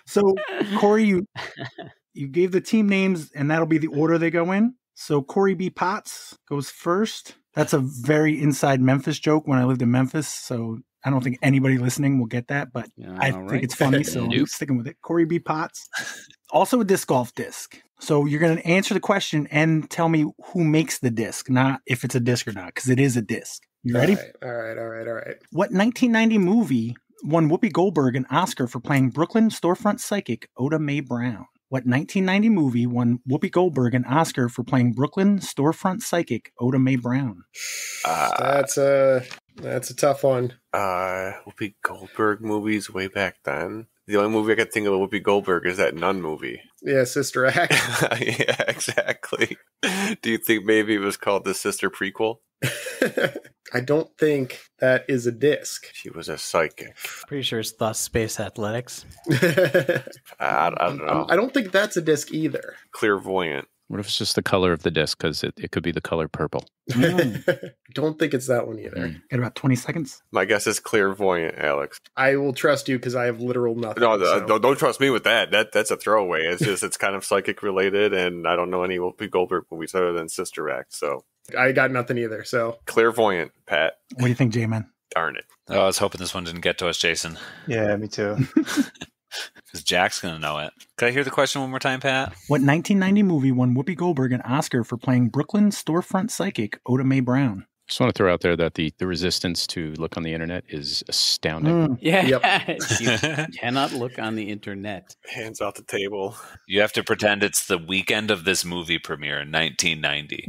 So, Corey, you gave the team names, and that'll be the order they go in. So Corey B. Potts goes first. That's a very inside Memphis joke when I lived in Memphis. So I don't think anybody listening will get that, but I think it's funny. So I'm sticking with it. Corey B. Potts. Also a disc golf disc. So you're going to answer the question and tell me who makes the disc, not if it's a disc or not, because it is a disc. You ready? All right. What 1990 movie won Whoopi Goldberg an Oscar for playing Brooklyn storefront psychic Oda Mae Brown? What 1990 movie won Whoopi Goldberg an Oscar for playing Brooklyn storefront psychic Oda Mae Brown? That's a tough one. Whoopi Goldberg movies way back then. The only movie I could think of Whoopi Goldberg is that Nun movie. Yeah, Sister Act. Yeah, exactly. Do you think maybe it was called the Sister prequel? I don't think that is a disc. She was a psychic. Pretty sure it's the Space Athletics. I don't know. I don't think that's a disc either. Clairvoyant. What if it's just the color of the disc? Because it could be the color purple. Don't think it's that one either. Got about 20 seconds. My guess is clairvoyant, Alex. I will trust you because I have literal nothing. No, so. don't trust me with that. That's a throwaway. It's kind of psychic related, and I don't know any Whoopi Goldberg movies other than Sister Act. So I got nothing either. So clairvoyant, Pat. What do you think, J-Man? Darn it. Oh, I was hoping this one didn't get to us, Jason. Yeah, me too. Because Jack's going to know it. Could I hear the question one more time, Pat? What 1990 movie won Whoopi Goldberg an Oscar for playing Brooklyn storefront psychic Oda Mae Brown? Just want to throw out there that the resistance to look on the internet is astounding. Yeah. Yep. You cannot look on the internet. Hands off the table. You have to pretend it's the weekend of this movie premiere in 1990.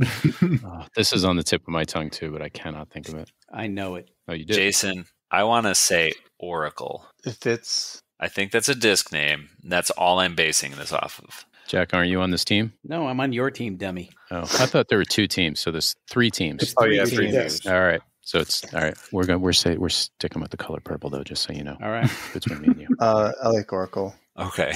Oh, this is on the tip of my tongue, too, but I cannot think of it. I know it. Oh, you did? Jason, I want to say Oracle. If it's I think that's a disc name. That's all I'm basing this off of. Jack, aren't you on this team? No, I'm on your team, dummy. Oh, I thought there were 2 teams, so there's 3 teams. Oh yeah, Three three teams. teams. All right, so it's all right. We're sticking with the color purple though, just so you know. All right. Between me and you. I like Oracle. Okay.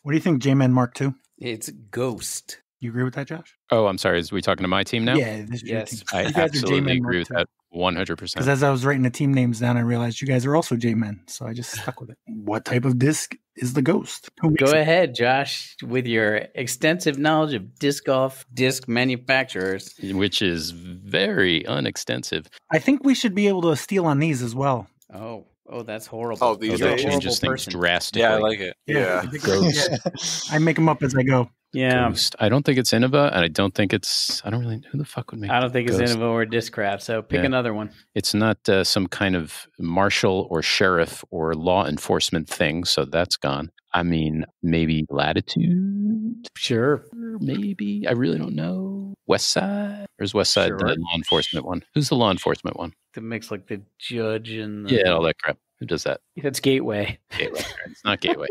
What do you think, J-Man Mark II? It's Ghost. You agree with that, Josh? Oh, I'm sorry. Is we talking to my team now? Yeah, this is your Yes. team. I You guys are absolutely J-Man agree Mark with II. that 100%. Because as I was writing the team names down, I realized you guys are also J-Men, so I just stuck with it. What type of disc is the Ghost? Who makes Go it? ahead, Josh, with your extensive knowledge of disc golf disc manufacturers. Which is very unextensive. I think we should be able to steal on these as well. Oh, that's horrible. Oh, these Oh, are that horrible changes things drastically. Yeah, I like it. Yeah. Ghost. I make them up as I go. Yeah. Ghost. I don't think it's Innova, and I don't think it's. I don't really. Who the fuck would make? I don't think it's Ghost? Innova or Discraft, so pick Yeah. another one. It's not some kind of marshal or sheriff or law enforcement thing, so that's gone. I mean, maybe Latitude? Sure. Maybe. I really don't know. West Side? Where's West Side, Sure. the law enforcement one? Who's the law enforcement one? That makes like the judge and Yeah, all that crap. Who does that? That's Gateway. Gateway. It's not Gateway.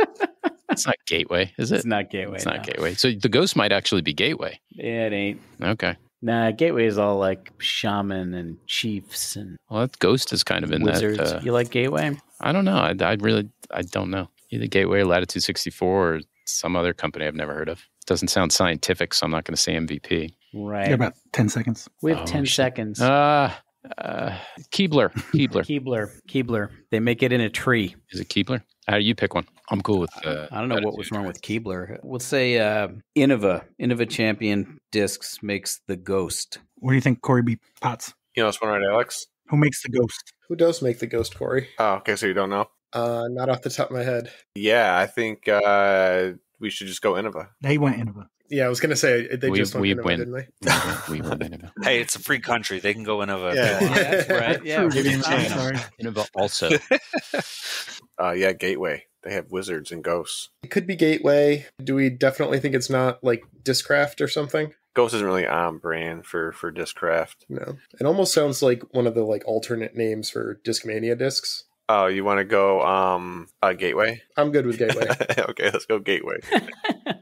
It's not Gateway, is it? It's not Gateway. It's not no. Gateway. So the Ghost might actually be Gateway. Yeah, it ain't. Okay. Nah, Gateway is all like shaman and chiefs and Well, that Ghost is kind of in wizards. that. You like Gateway? I don't know. I don't know. Either Gateway or Latitude 64 or some other company I've never heard of. It doesn't sound scientific, so I'm not going to say MVP. Right. You got about 10 seconds. We have Oh, 10 shit. seconds. Keebler. Keebler. They make it in a tree. Is it Keebler? How do you pick one? I'm cool with. I don't know what was wrong with Keebler. We'll say Innova Champion Discs makes the Ghost. What do you think, Corey B. Potts? You know this one, right, Alex? Who makes the Ghost? Who does make the Ghost, Corey? Oh, okay, so you don't know? Not off the top of my head. Yeah, I think we should just go Innova. They went Innova. Yeah, I was going to say, they We- just went we Innova, win. didn't they? We won Innova. Hey, it's a free country. They can go Innova. Yeah. That's right. Yeah, True, we're I'm fine. sorry. Innova also. Yeah, Gateway. They have wizards and ghosts. It could be Gateway. Do we definitely think it's not like Discraft or something? Ghost isn't really on brand for Discraft. No. It almost sounds like one of the like alternate names for Discmania discs. Oh, you want to go Gateway? I'm good with Gateway. Okay, let's go Gateway.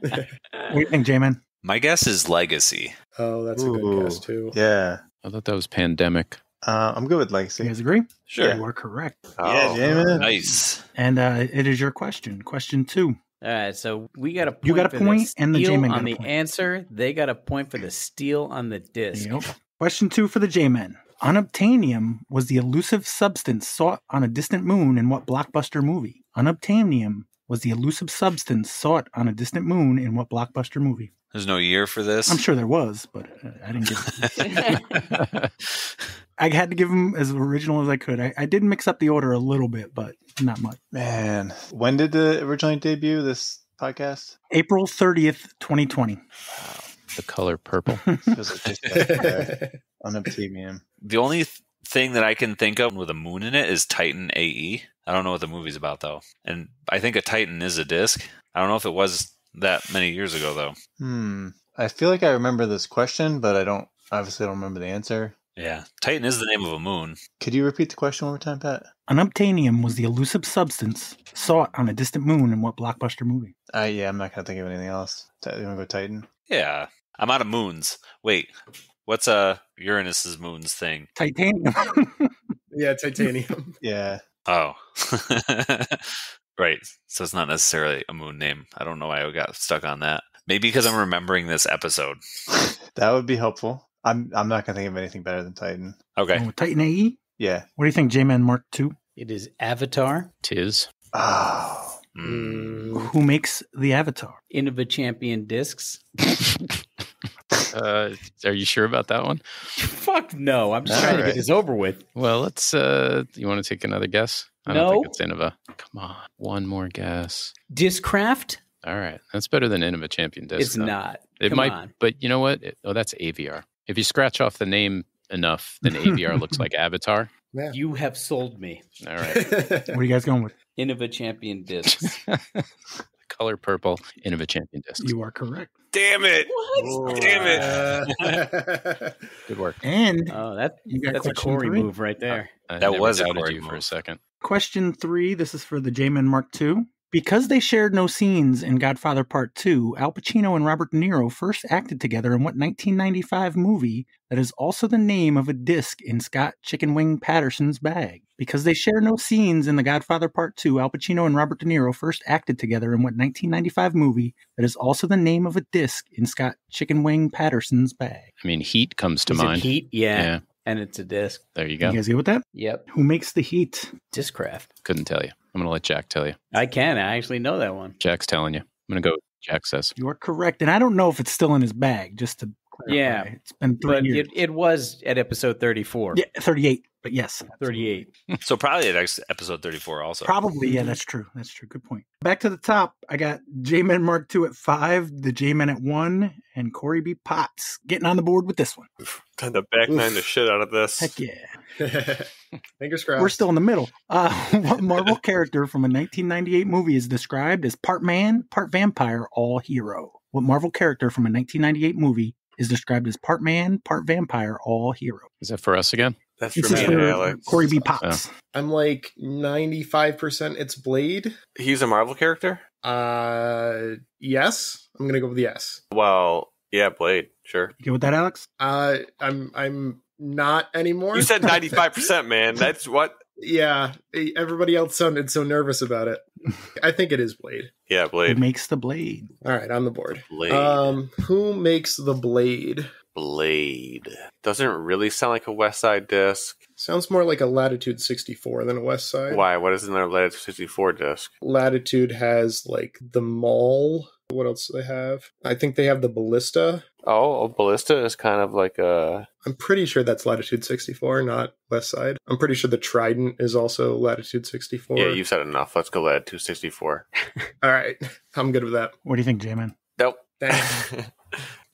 What do you think, J-Man? My guess is Legacy. Oh, that's a good guess too. Yeah. I thought that was Pandemic. I'm good with You Legacy. guys agree? Sure. You are correct. Yeah, Jamin. Nice. And it is your question. Question 2. All right, so we got a point. You got a for point, the and the steal J-Man got on a the point. answer. They got a point for the steal on the disc. Yep. Question 2 for the J-Men. Unobtainium was the elusive substance sought on a distant moon in what blockbuster movie? Unobtainium was the elusive substance sought on a distant moon in what blockbuster movie? There's no year for this. I'm sure there was, but I didn't get I had to give them as original as I could. I did mix up the order a little bit, but not much. Man, when did it originally debut? This podcast? April 30th, 2020. The color purple. Feels like just yesterday. Unobtainium. The only thing that I can think of with a moon in it is Titan AE. I don't know what the movie's about, though. And I think a Titan is a disc. I don't know if it was that many years ago, though. I feel like I remember this question, but I don't remember the answer. Yeah. Titan is the name of a moon. Could you repeat the question one more time, Pat? Unobtainium was the elusive substance sought on a distant moon in what blockbuster movie? Yeah, I'm not going to think of anything else. You want to go Titan? Yeah. I'm out of moons. Wait. What's Uranus's moons thing? Titanium. Yeah, titanium. Yeah. Oh. Right. So it's not necessarily a moon name. I don't know why I got stuck on that. Maybe because I'm remembering this episode. That would be helpful. I'm not going to think of anything better than Titan. Okay. Oh, Titan AE? Yeah. What do you think, J-Man Mark II? It is Avatar. Tis. Oh. Who makes the Avatar? Innova Champion Discs. Are you sure about that one? Fuck no. I'm just All trying to right. get this over with. Well, let's. You want to take another guess? I don't think it's Innova. Come on, one more guess. Discraft? All right, that's better than Innova Champion Disc. It's though. not. It Come might, on. but you know what? That's AVR. If you scratch off the name enough, then AVR looks like Avatar. Yeah. You have sold me. All right, What are you guys going with? Innova Champion Discs. color purple, Innova Champion Disc. You are correct. Damn it! Whoa. Damn it! Good work. And Oh, you got that's a question Corey 3. move right there. I That never was a doubted Corey you for a move. second. Question 3. This is for the J-Man Mark II. Because they shared no scenes in Godfather Part 2, Al Pacino and Robert De Niro first acted together in what 1995 movie that is also the name of a disc in Scott Chicken Wing Patterson's bag? Because they share no scenes in The Godfather Part 2, Al Pacino and Robert De Niro first acted together in what 1995 movie that is also the name of a disc in Scott Chicken Wing Patterson's bag? I mean, Heat comes to Is it mind. Heat? Yeah. Yeah. And it's a disc. There you You go. guys good with that? Yep. Who makes the Heat? Discraft. Couldn't tell you. I'm going to let Jack tell you. I can. I actually know that one. Jack's telling you. I'm going to go. Jack says. You are correct. And I don't know if it's still in his bag, just to clarify. Yeah. It's been 3 But years. it was at episode 34. Yeah, 38. But yes. 38. So probably at episode 34 also. Probably, yeah, that's true. That's true. Good point. Back to the top, I got J-Man Mark II at 5, the J-Man at 1, and Corey B. Potts getting on the board with this one. Time to back nine the shit out of this. Heck yeah. Fingers crossed. We're still in the middle. What Marvel character from a 1998 movie is described as part man, part vampire, all hero? What Marvel character from a 1998 movie is described as part man, part vampire, all hero? Is that for us again? That's This for is me and for Alex. Corey B. Potts. I'm like 95% it's Blade. He's a Marvel character? Yes. I'm gonna go with yes. Well, yeah, Blade, sure. You good with that, Alex? I'm not anymore. You said 95%, man. That's what? Yeah. Everybody else sounded so nervous about it. I think it is Blade. Yeah, Who Blade. makes the blade? All right, on the board. Blade. Who makes the Blade? Blade. Doesn't really sound like a West Side disc. Sounds more like a Latitude 64 than a West Side. Why? What is another Latitude 64 disc? Latitude has like the Maul. What else do they have? I think they have the Ballista. Oh, Ballista is kind of like a... I'm pretty sure that's Latitude 64, not West Side. I'm pretty sure the Trident is also Latitude 64. Yeah, you've said enough. Let's go Latitude 64. All right. I'm good with that. What do you think, J-Man? Nope. Thanks.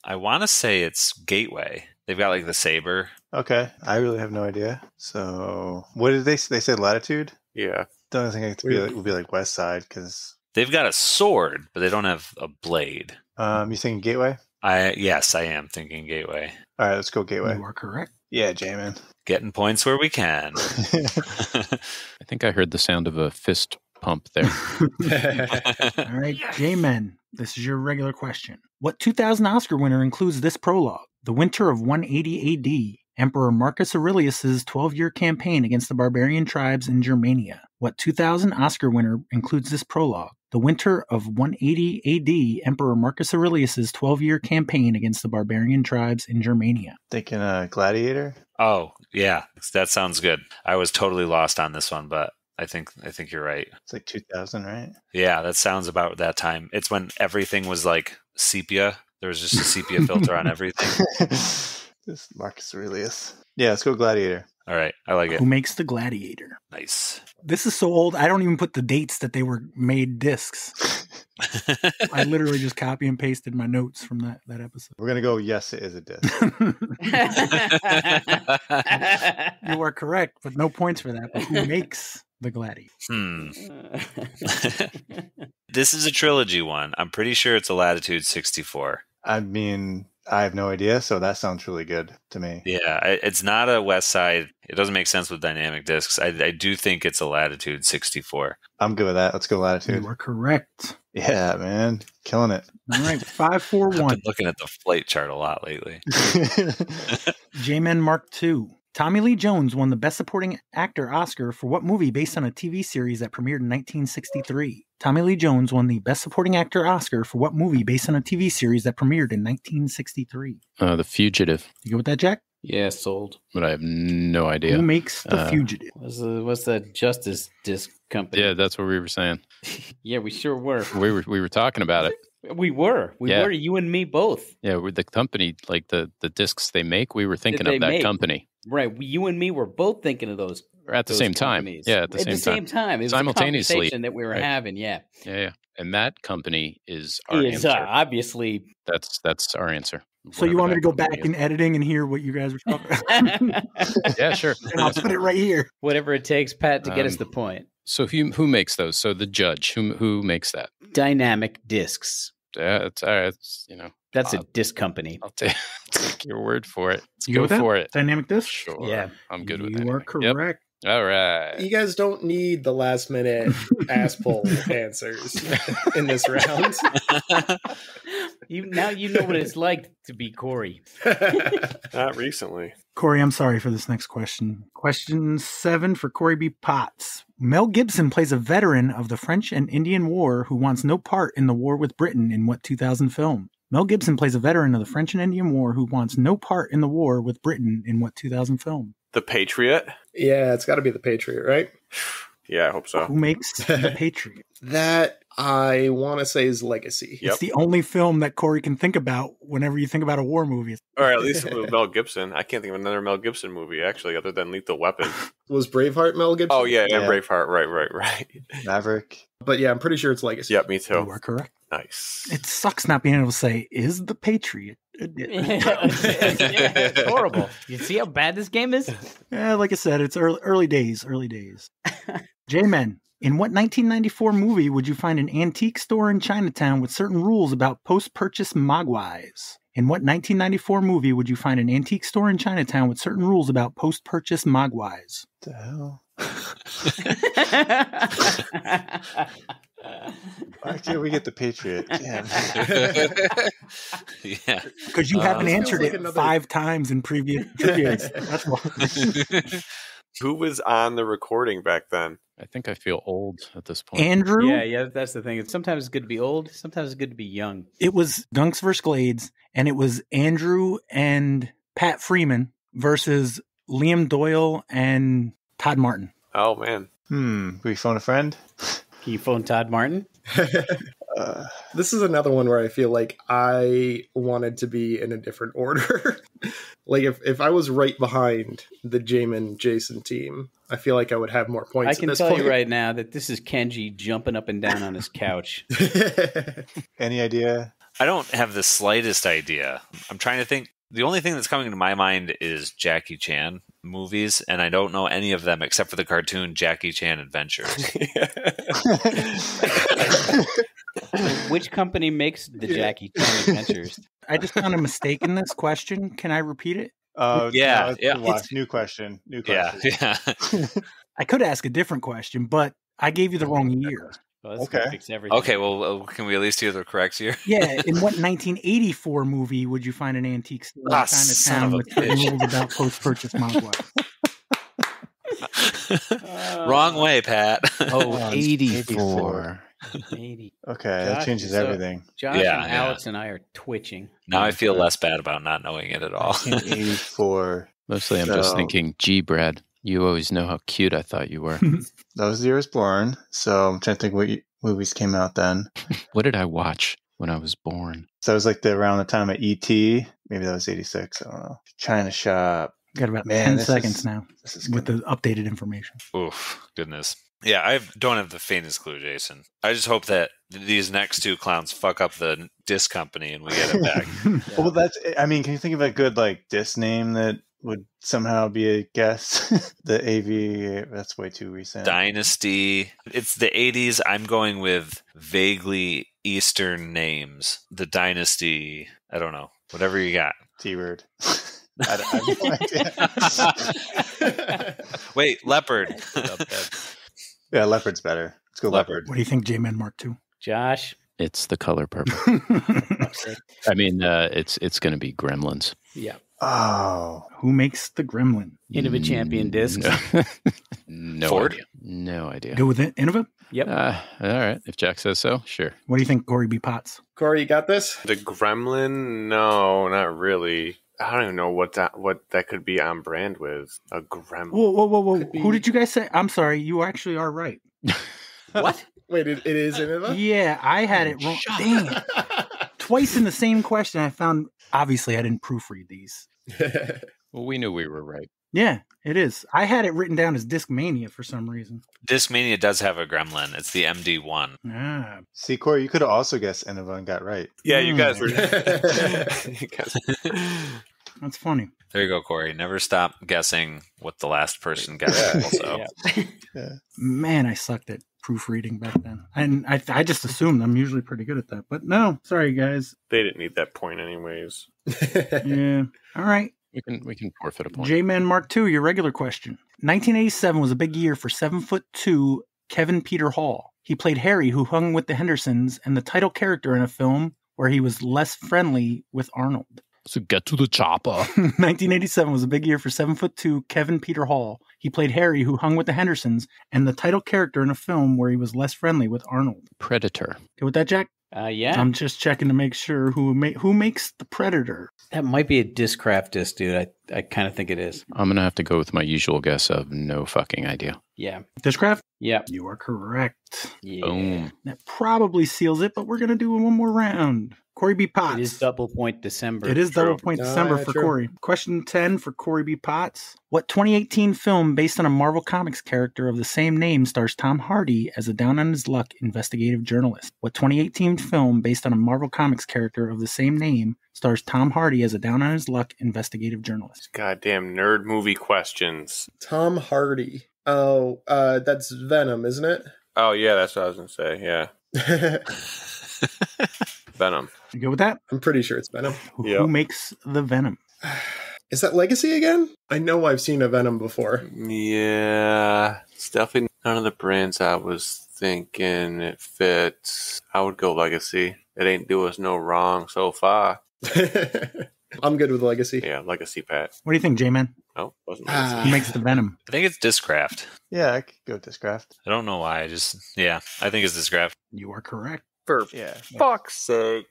I want to say it's Gateway. They've got like the saber. Okay. I really have no idea. So, what did they say? They said Latitude? Yeah. Don't think it would be like West Side because. They've got a sword, but they don't have a blade. You thinking Gateway? Yes, I am thinking Gateway. All right, let's go Gateway. You are correct. Yeah, J-Man. Getting points where we can. I think I heard the sound of a fist pump there. All right, J-Man, this is your regular question. What 2000 Oscar winner includes this prologue? The winter of 180 AD, Emperor Marcus Aurelius's 12-year campaign against the barbarian tribes in Germania. What 2000 Oscar winner includes this prologue? The winter of 180 AD, Emperor Marcus Aurelius's 12-year campaign against the barbarian tribes in Germania. Thinking Gladiator? Oh, yeah. That sounds good. I was totally lost on this one, but I think you're right. It's like 2000, right? Yeah, that sounds about that time. It's when everything was like sepia. There was just a sepia filter on everything. This Marcus Aurelius. Yeah, let's go Gladiator. All right, I like it. Who makes the Gladiator? Nice. This is so old, I don't even put the dates that they were made discs. I literally just copy and pasted my notes from that episode. We're gonna go. Yes, it is a disc. You are correct, but no points for that. But who makes the Gladiator? This is a trilogy one. I'm pretty sure it's a Latitude 64. I mean, I have no idea, so that sounds really good to me. Yeah, it's not a West Side. It doesn't make sense with dynamic discs. I do think it's a Latitude 64. I'm good with that. Let's go Latitude. You are correct. Yeah, man. Killing it. All right, 5, 4, I've 1. been looking at the flight chart a lot lately. J-Men Mark II. Tommy Lee Jones won the Best Supporting Actor Oscar for what movie based on a TV series that premiered in 1963? Tommy Lee Jones won the Best Supporting Actor Oscar for what movie based on a TV series that premiered in 1963? The Fugitive. You go with that, Jack? Yeah, sold. But I have no idea. Who makes The Fugitive? What's the Justice Disc company? Yeah, that's what we were saying. Yeah, we sure were. We were talking about it. We were. Yeah. Were. You and me both. Yeah, we're the company, like the discs they make, we were thinking That of they that make. company. Right. You and me were both thinking of those. At the those same time. companies. Yeah, at the same time. It was Simultaneously. a conversation that we were Right. having. Yeah. Yeah. And that company is our Is answer. obviously. That's our answer. So you want me to go Whatever back that in editing and hear what you guys were talking about? is. Yeah, sure. And I'll put it right here. Whatever it takes, Pat, to get us the point. So who makes those? So the judge, who makes that? Dynamic Discs. It's That's a disc company. I'll take your word for it. Let's You go go with that? for it. Dynamic disc? Sure. Yeah. I'm good with You that. are correct. Yep. All right. You guys don't need the last minute ass pull answers in this round. Now you know what it's like to be Corey. Not recently. Corey, I'm sorry for this next question. Question 7 for Corey B. Potts. Mel Gibson plays a veteran of the French and Indian War who wants no part in the war with Britain in what 2000 film? Mel Gibson plays a veteran of the French and Indian War who wants no part in the war with Britain in what 2000 film? The Patriot? Yeah, it's got to be the Patriot, right? Yeah, I hope so. Who makes The Patriot? That I want to say is Legacy. Yep. It's the only film that Corey can think about whenever you think about a war movie. Or at least with Mel Gibson. I can't think of another Mel Gibson movie, actually, other than Lethal Weapon. Was Braveheart Mel Gibson? Oh, yeah, and Yeah. Braveheart. Right. Maverick. But yeah, I'm pretty sure it's Legacy. Yep, me You too. are correct. Nice. It sucks not being able to say, is The Patriot? It's horrible. You see how bad this game is? Yeah, like I said, it's early days. J-Men, in what 1994 movie would you find an antique store in Chinatown with certain rules about post-purchase mogwais? In what 1994 movie would you find an antique store in Chinatown with certain rules about post-purchase mogwais? What the hell? Why can't we get the Patriot? Damn. Yeah. Because you haven't answered like it another- 5 times in previous trivias. That's why. Who was on the recording back then? I think I feel old at this point. Andrew, Yeah, that's the thing. Sometimes it's good to be old. Sometimes it's good to be young. it was Gunks versus Glades, and it was Andrew and Pat Freeman versus Liam Doyle and Todd Martin. Oh, man. We phone a friend? Can you phone Todd Martin? This is another one where I feel like I wanted to be in a different order. Like if I was right behind the Jaimen Jasan team, I feel like I would have more points. I at can this tell point. you right now that this is Kenji jumping up and down on his couch. Any idea? I don't have the slightest idea. I'm trying to think. The only thing that's coming to my mind is Jackie Chan movies, and I don't know any of them except for the cartoon Jackie Chan Adventures. Which company makes the Jackie Chan Adventures? I just found a mistake in this question. Can I repeat it? Yeah, no, yeah. New question. Yeah, yeah. I could ask a different question, but I gave you the wrong year. Well, that's gonna Okay. fix everything. Okay, well, can we at least hear the correct here? Yeah, in what 1984 movie would you find an antique store in son Chinatown of a with certain bitch. rules about post-purchase mogwai? Wrong way, Pat. Oh, 84. 80. Okay, that Josh, changes so- everything. Josh Yeah, and yeah. Alex and I are twitching. Now I feel less bad about not knowing it at all. 84. Mostly I'm just So- thinking, gee, Brad, you always know how cute I thought you were. That was the year I was born, so I'm trying to think what movies came out then. What did I watch when I was born? So it was like around the time of E.T. Maybe that was 86. I don't know. China Shop. Got about Man, 10 this seconds is- now This is with good. the updated information. Oof, goodness. Yeah, I don't have the faintest clue, Jason. I just hope that these next two clowns fuck up the disc company and we get it back. Well, can you think of a good like disc name that would somehow be a guess? The AV, that's way too recent. Dynasty. It's the 80s. I'm going with vaguely Eastern names. The Dynasty. I don't know. Whatever you got. T-word. I have no idea. Wait, leopard. Yeah, leopard's better. Let's go leopard. What do you think, J-Man Mark II? Josh? It's the color purple. I mean, it's going to be Gremlins. Yeah. Oh. Who makes the Gremlin? Innova Champion discs. No Ford? idea. No idea. Go with it, Innova? Yep. All right. If Jack says so, sure. What do you think, Corey B. Potts? Corey, you got this? The Gremlin? No, not really. I don't even know what that could be on brand with. A Gremlin. Whoa. Could be- Who did you guys say? I'm sorry. You actually are right. What? Wait, it is Innova? Yeah, I had it wrong. Dang it. Twice in the same question, I found, obviously, I didn't proofread these. Well, we knew we were right. Yeah, it is. I had it written down as Discmania for some reason. Discmania does have a gremlin. It's the MD1. Ah, See, Corey, you could have also guessed Innova and got right. Yeah, you guys were. that's funny. There you go, Corey. Never stop guessing what the last person guessed. Also, Yeah. Man, I sucked at proofreading back then. And I just assumed I'm usually pretty good at that. But no, sorry, guys. They didn't need that point anyways. Yeah. All right. We can forfeit a point. J-Man Mark II, your regular question. 1987 was a big year for 7'2" Kevin Peter Hall. He played Harry, who hung with the Hendersons, and the title character in a film where he was less friendly with Arnold. So get to the chopper. 1987 was a big year for 7'2" Kevin Peter Hall. He played Harry, who hung with the Hendersons, and the title character in a film where he was less friendly with Arnold. Predator. Okay with that, Jack? Yeah. I'm just checking to make sure who makes the Predator. That might be a Discraft disc, dude. I kind of think it is. I'm going to have to go with my usual guess of no fucking idea. Yeah. Discraft? Yep. You are correct. Yeah. Boom. That probably seals it, but we're going to do one more round. Corey B. Potts. It is double point December. It is True. double point December for true. Corey. Question 10 for Corey B. Potts. What 2018 film based on a Marvel Comics character of the same name stars Tom Hardy as a down-on-his-luck investigative journalist? What 2018 film based on a Marvel Comics character of the same name stars Tom Hardy as a down-on-his-luck investigative journalist? Goddamn nerd movie questions. Tom Hardy. Oh, that's Venom, isn't it? Oh yeah, that's what I was gonna say. Yeah, Venom. You go with that? I'm pretty sure it's Venom. Yep. Who makes the Venom? Is that Legacy again? I know I've seen a Venom before. Yeah, it's definitely none of the brands I was thinking it fits. I would go Legacy. It ain't do us no wrong so far. I'm good with Legacy. Yeah, Legacy Pat. What do you think, J-Man? No, wasn't Ah. Legacy. Who makes the Venom? I think it's Discraft. Yeah, I could go with Discraft. I don't know why. I think it's Discraft. You are correct. For Yeah. fuck's sake.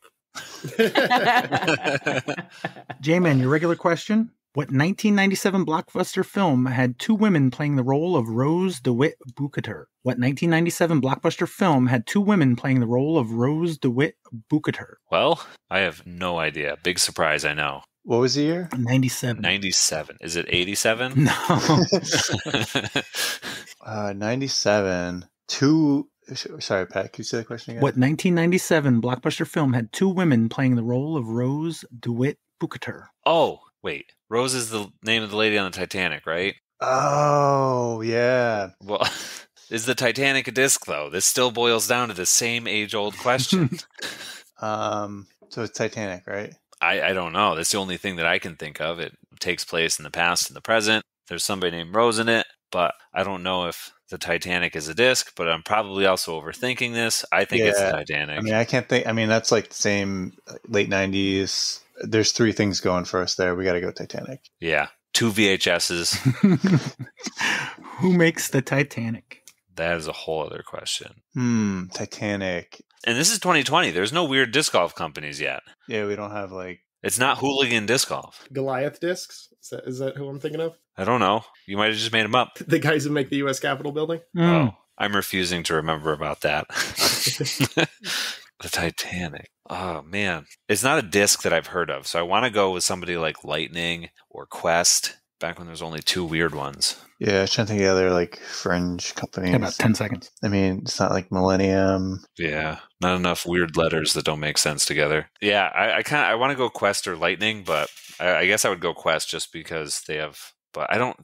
J-Man, your regular question. What 1997 blockbuster film had two women playing the role of Rose DeWitt Bukater? What 1997 blockbuster film had two women playing the role of Rose DeWitt Bukater? Well, I have no idea. Big surprise, I know. What was the year? 97. 97. Is it 87? No. 97. Sorry, Pat, can you say the question again? What 1997 blockbuster film had two women playing the role of Rose DeWitt Bukater? Oh, wait. Rose is the name of the lady on the Titanic, right? Oh, yeah. Well, is the Titanic a disc, though? This still boils down to the same age-old question. So it's Titanic, right? I don't know. That's the only thing that I can think of. It takes place in the past and the present. There's somebody named Rose in it, but I don't know if the Titanic is a disc, but I'm probably also overthinking this. I think it's the Titanic. I mean, I can't think. I mean, that's like the same late 90s. There's three things going for us there. We got to go Titanic. Yeah. 2 VHSs. Who makes the Titanic? That is a whole other question. Titanic. And this is 2020. There's no weird disc golf companies yet. Yeah, we don't have like. It's not Hooligan Disc Golf. Goliath discs? Is that who I'm thinking of? I don't know. You might have just made them up. The guys who make the U.S. Capitol building? Mm. Oh, I'm refusing to remember about that. The Titanic. Oh, man. It's not a disc that I've heard of, so I want to go with somebody like Lightning or Quest. back when there was only 2 weird ones. Yeah, I was trying to think of other like fringe companies. About 10 seconds. I mean, it's not like Millennium. Yeah, not enough weird letters that don't make sense together. Yeah, I want to go Quest or Lightning, but I guess I would go Quest just because they have. But I don't.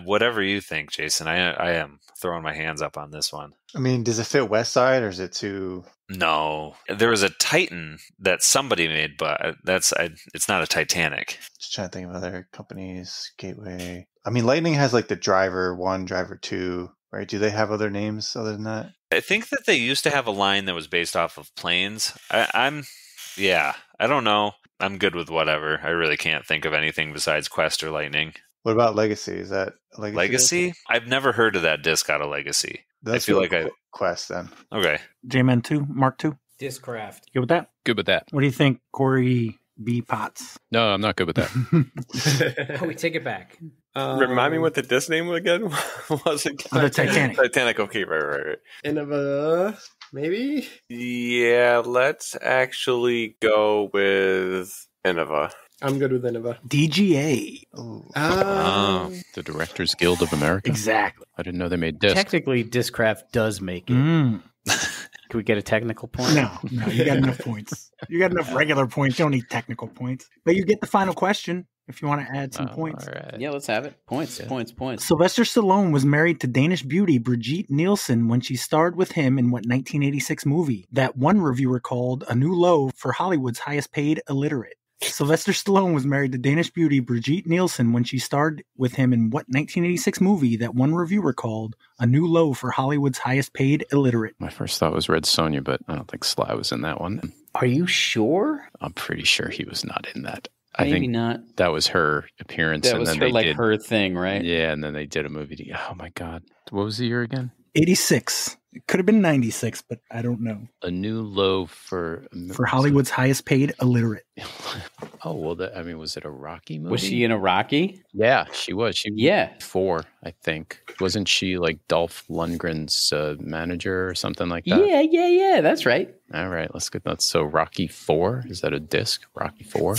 Whatever you think, Jason. I am throwing my hands up on this one. I mean, does it fit West Side or is it too? No, there was a Titan that somebody made, but it's not a Titanic. Just trying to think of other companies. Gateway. I mean, Lightning has like the Driver 1, Driver 2, right? Do they have other names other than that? I think that they used to have a line that was based off of planes. I don't know. I'm good with whatever. I really can't think of anything besides Quest or Lightning. What about Legacy? Is that a Legacy? I've never heard of that disc out of Legacy. That's I feel like Quest then. Okay. Jaimen 2, Mark 2. Discraft. Good with that? Good with that. What do you think, Corey B. Potts? No, I'm not good with that. We take it back. Remind me what the disc name again was again? The Titanic. Titanic. Okay, right. Innova, maybe? Yeah, let's actually go with Innova. I'm good with Innova. DGA. The Directors Guild of America. Exactly. I didn't know they made discs. Technically, Discraft does make it. Can we get a technical point? No, you got enough points. You got enough regular points. You don't need technical points. But you get the final question if you want to add some points. All right. Yeah, let's have it. Points. Sylvester Stallone was married to Danish beauty Brigitte Nielsen when she starred with him in what 1986 movie that one reviewer called a new low for Hollywood's highest paid illiterate? Sylvester Stallone was married to Danish beauty Brigitte Nielsen when she starred with him in what 1986 movie that one reviewer called a new low for Hollywood's highest paid illiterate? My first thought was Red Sonja, but I don't think Sly was in that one. Are you sure? I'm pretty sure he was not in that. Maybe I think not. that was her appearance. That was and her, then they did her thing, right? Yeah, and then they did a movie. Oh my God. What was the year again? 86. It could have been 96, but I don't know. A new low for Hollywood's highest paid illiterate. Oh, well, was it a Rocky movie? Was she in a Rocky? Yeah, she was. She Yeah. 4, I think. Wasn't she like Dolph Lundgren's manager or something like that? Yeah. That's right. All right, let's get that. So Rocky 4, is that a disc? Rocky 4?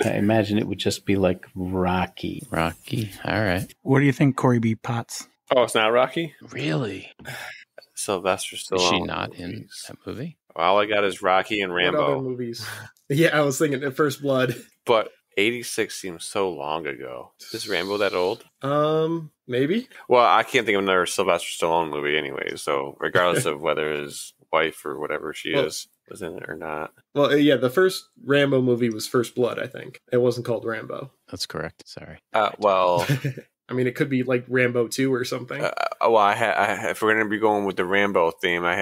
I imagine it would just be like Rocky. Rocky, all right. What do you think, Corey B. Potts? Oh, it's not Rocky? Really? Sylvester Stallone. Is she not in that movie? All I got is Rocky and Rambo. What other movies? Yeah, I was thinking First Blood. But 86 seems so long ago. Is Rambo that old? Maybe. Well, I can't think of another Sylvester Stallone movie anyway, so regardless of whether his wife or whatever she is was in it or not. Well, yeah, the first Rambo movie was First Blood, I think. It wasn't called Rambo. That's correct. Sorry. Well... I mean, it could be like Rambo 2 or something. If we're going to be going with the Rambo theme, I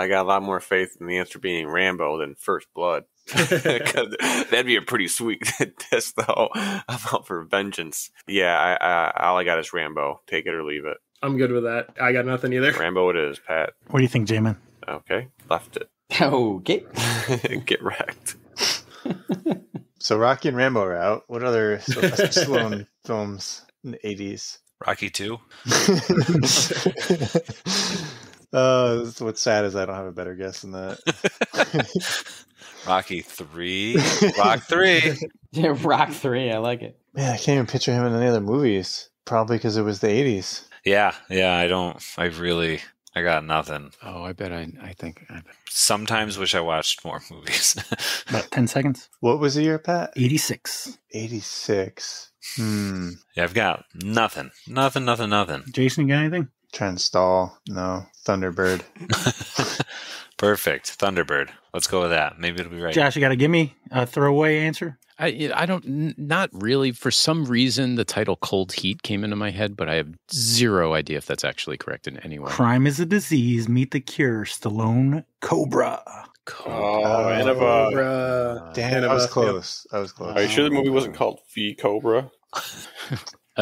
got a lot more faith in the answer being Rambo than First Blood. That'd be a pretty sweet test, though. I'm out for vengeance. Yeah, all I got is Rambo. Take it or leave it. I'm good with that. I got nothing either. Rambo it is, Pat. What do you think, Jaimen? Okay, left it. Okay. Get wrecked. So Rocky and Rambo are out. What other Sylvester Stallone films in the 80s? Rocky 2. What's sad is I don't have a better guess than that. Rocky 3. Rock 3. Yeah, Rock 3. I like it. Man, I can't even picture him in any other movies. Probably because it was the 80s. Yeah. I got nothing. Oh, I bet I think. Sometimes wish I watched more movies. About 10 seconds. What was the year, Pat? 86. 86. Yeah, I've got nothing. Nothing. Jason, you got anything? Transstall. No. Thunderbird. Perfect. Thunderbird. Let's go with that. Maybe it'll be right. Josh, you got to give me a throwaway answer? I don't, not really. For some reason, the title Cold Heat came into my head, but I have zero idea if that's actually correct in any way. Crime is a disease. Meet the cure. Stallone. Cobra. Innova. Damn, I was close. I was close. Are you sure the movie wasn't called V Cobra?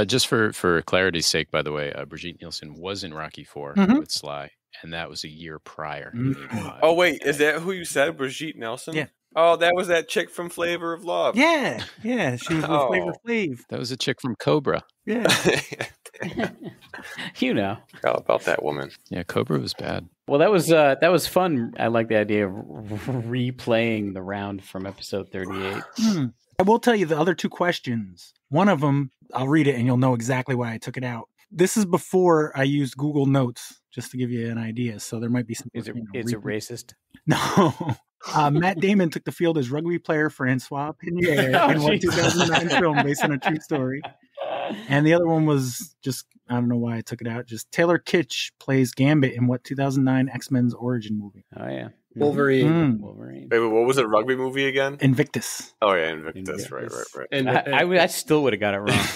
Just for clarity's sake, by the way, Brigitte Nielsen was in Rocky 4 with Sly, and that was a year prior. Oh, wait. Is that who you said? Brigitte Nielsen? Yeah. Oh, that was that chick from Flavor of Love. Yeah. She was with Flavor Flav. That was a chick from Cobra. Yeah. You know. All about that woman. Yeah, Cobra was bad. Well, that was fun. I like the idea of replaying the round from episode 38. I will tell you the other two questions. One of them, I'll read it and you'll know exactly why I took it out. This is before I used Google Notes, just to give you an idea. So there might be some. Is it racist? No. Matt Damon took the field as rugby player Francois Pinier in what 2009 film based on a true story. And the other one was just, I don't know why I took it out. Just Taylor Kitsch plays Gambit in what 2009 X-Men's origin movie. Oh, yeah. Wolverine. Wolverine. Wait, what was the rugby movie again? Invictus. Oh, yeah, Invictus. Right. And I still would have got it wrong.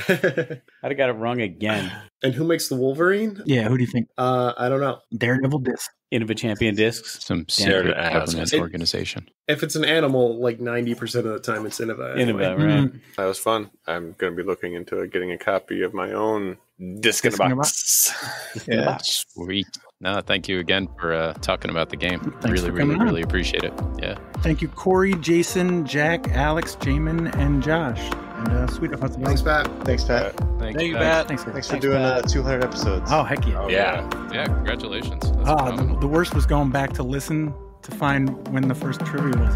I'd have got it wrong again. and who makes the Wolverine? Yeah, who do you think? I don't know. Daredevil Disc. Innova Champion Discs. Some secret government It- organization. If it's an animal, like 90% of the time, it's Innova. Innova, Anyway. right? That was fun. I'm going to be looking into getting a copy of my own Disc in a Disc in a Box. Yeah. Sweet. No, thank you again for talking about the game. Thanks for coming on. Really appreciate it. Yeah. Thank you, Corey, Jason, Jack, Alex, Jamin, and Josh. And sweet of us. Thanks, Pat. Thanks, Pat. Thank you, Pat. Thanks, guys. Thanks for doing 200 episodes. Oh, heck yeah. Yeah, congratulations. That's phenomenal. The worst was going back to listen to find when the first trivia was.